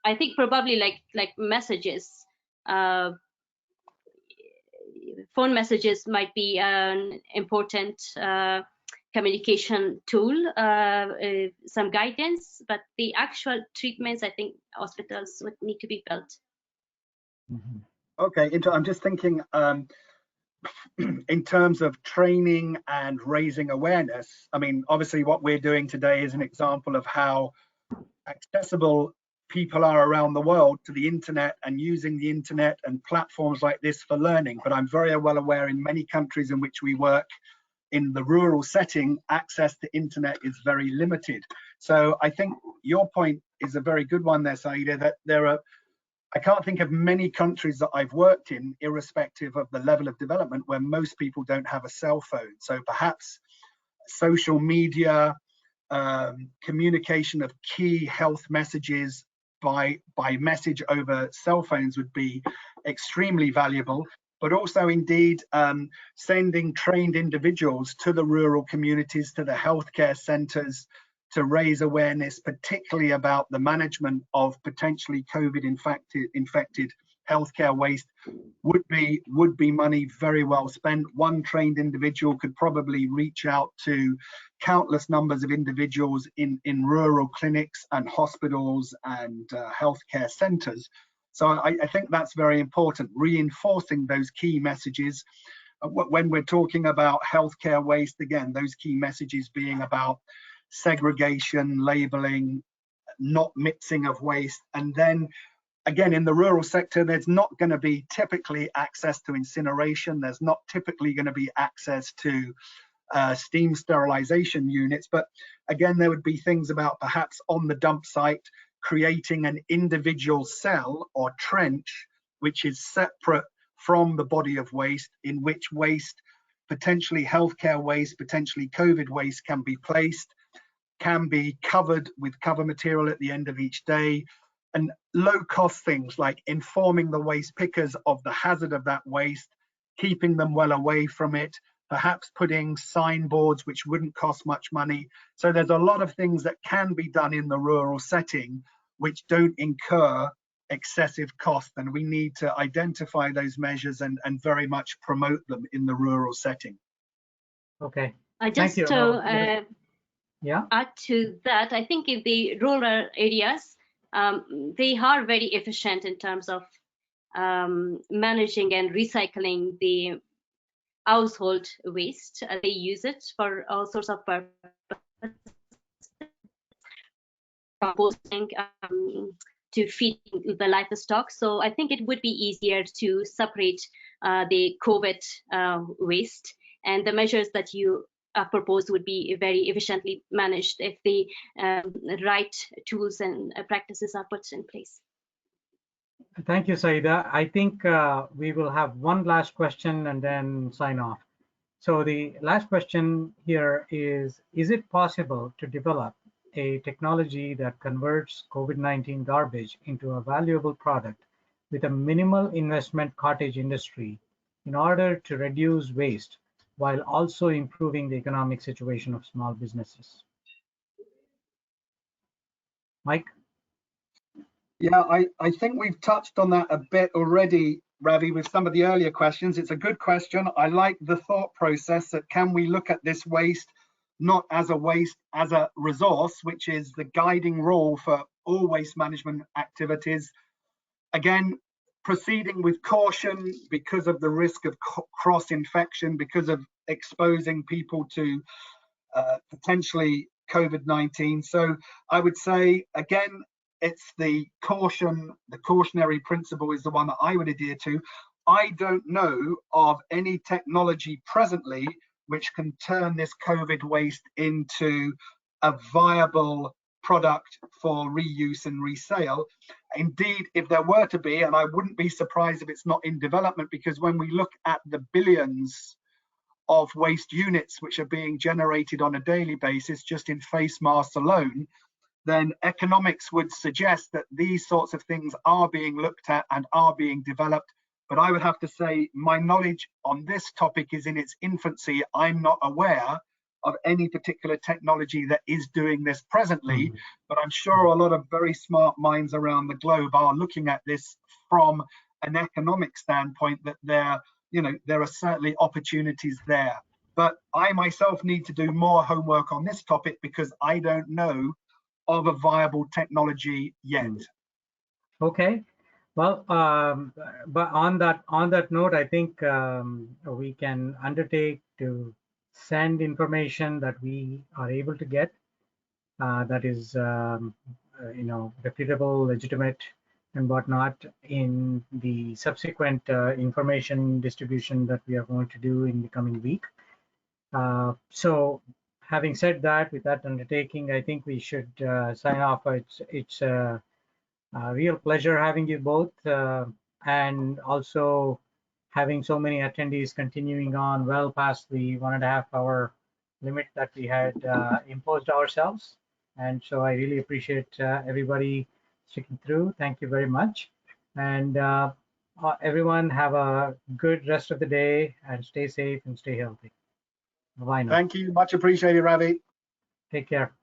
I think probably like messages, phone messages might be an important communication tool, some guidance, but the actual treatments, I think hospitals would need to be built. Okay, I'm just thinking in terms of training and raising awareness. I mean, obviously what we're doing today is an example of how accessible people are around the world to the internet and using the internet and platforms like this for learning. But I'm very well aware in many countries in which we work in the rural setting, access to internet is very limited. So I think your point is a very good one there, Saida, that I can't think of many countries that I've worked in, irrespective of the level of development, where most people don't have a cell phone. So perhaps social media, communication of key health messages by message over cell phones would be extremely valuable, but also indeed sending trained individuals to the rural communities, to the healthcare centres, to raise awareness, particularly about the management of potentially COVID infected healthcare waste, would be money very well spent. One trained individual could probably reach out to countless numbers of individuals in rural clinics and hospitals and healthcare centres. So I think that's very important, reinforcing those key messages. When we're talking about healthcare waste, again, those key messages being about segregation, labelling, not mixing of waste, and then again, in the rural sector, there's not going to be typically access to incineration. There's not typically going to be access to steam sterilization units. But again, there would be things about perhaps on the dump site, creating an individual cell or trench, which is separate from the body of waste, in which waste, potentially healthcare waste, potentially COVID waste, can be placed, can be covered with cover material at the end of each day. And low cost things like informing the waste pickers of the hazard of that waste, keeping them well away from it, perhaps putting signboards which wouldn't cost much money. So there's a lot of things that can be done in the rural setting which don't incur excessive cost, and we need to identify those measures and very much promote them in the rural setting. Okay. Just Thank you. to Yeah. add to that, I think in the rural areas, they are very efficient in terms of managing and recycling the household waste. They use it for all sorts of purposes, composting, to feed the livestock. So I think it would be easier to separate the COVID waste, and the measures that you proposed would be very efficiently managed if the right tools and practices are put in place. Thank you, Saida. I think we will have one last question and then sign off. So the last question here is it possible to develop a technology that converts COVID-19 garbage into a valuable product with a minimal investment cottage industry in order to reduce waste while also improving the economic situation of small businesses? Mike? Yeah, I think we've touched on that a bit already, Ravi, with some of the earlier questions. It's a good question. I like the thought process that can we look at this waste not as a waste, as a resource, which is the guiding rule for all waste management activities. Again, proceeding with caution because of the risk of cross-infection, because of exposing people to potentially COVID-19. So I would say, again, it's the cautionary principle is the one that I would adhere to. I don't know of any technology presently which can turn this COVID waste into a viable product for reuse and resale. Indeed, if there were to be, and I wouldn't be surprised if it's not in development, because when we look at the billions of waste units which are being generated on a daily basis just in face masks alone, then economics would suggest that these sorts of things are being looked at and are being developed. But I would have to say my knowledge on this topic is in its infancy. I'm not aware of any particular technology that is doing this presently, but I'm sure a lot of very smart minds around the globe are looking at this from an economic standpoint, that there are certainly opportunities there. But I myself need to do more homework on this topic because I don't know of a viable technology yet. Okay. Well, but on that note, I think we can undertake to send information that we are able to get that is, reputable, legitimate, and whatnot in the subsequent information distribution that we are going to do in the coming week. So having said that, with that undertaking, I think we should sign off. It's a real pleasure having you both, and also having so many attendees continuing on well past the 1.5 hour limit that we had imposed ourselves. And so I really appreciate everybody sticking through. Thank you very much. And everyone have a good rest of the day and stay safe and stay healthy. Bye now. Thank you. Much appreciated, Ravi. Take care.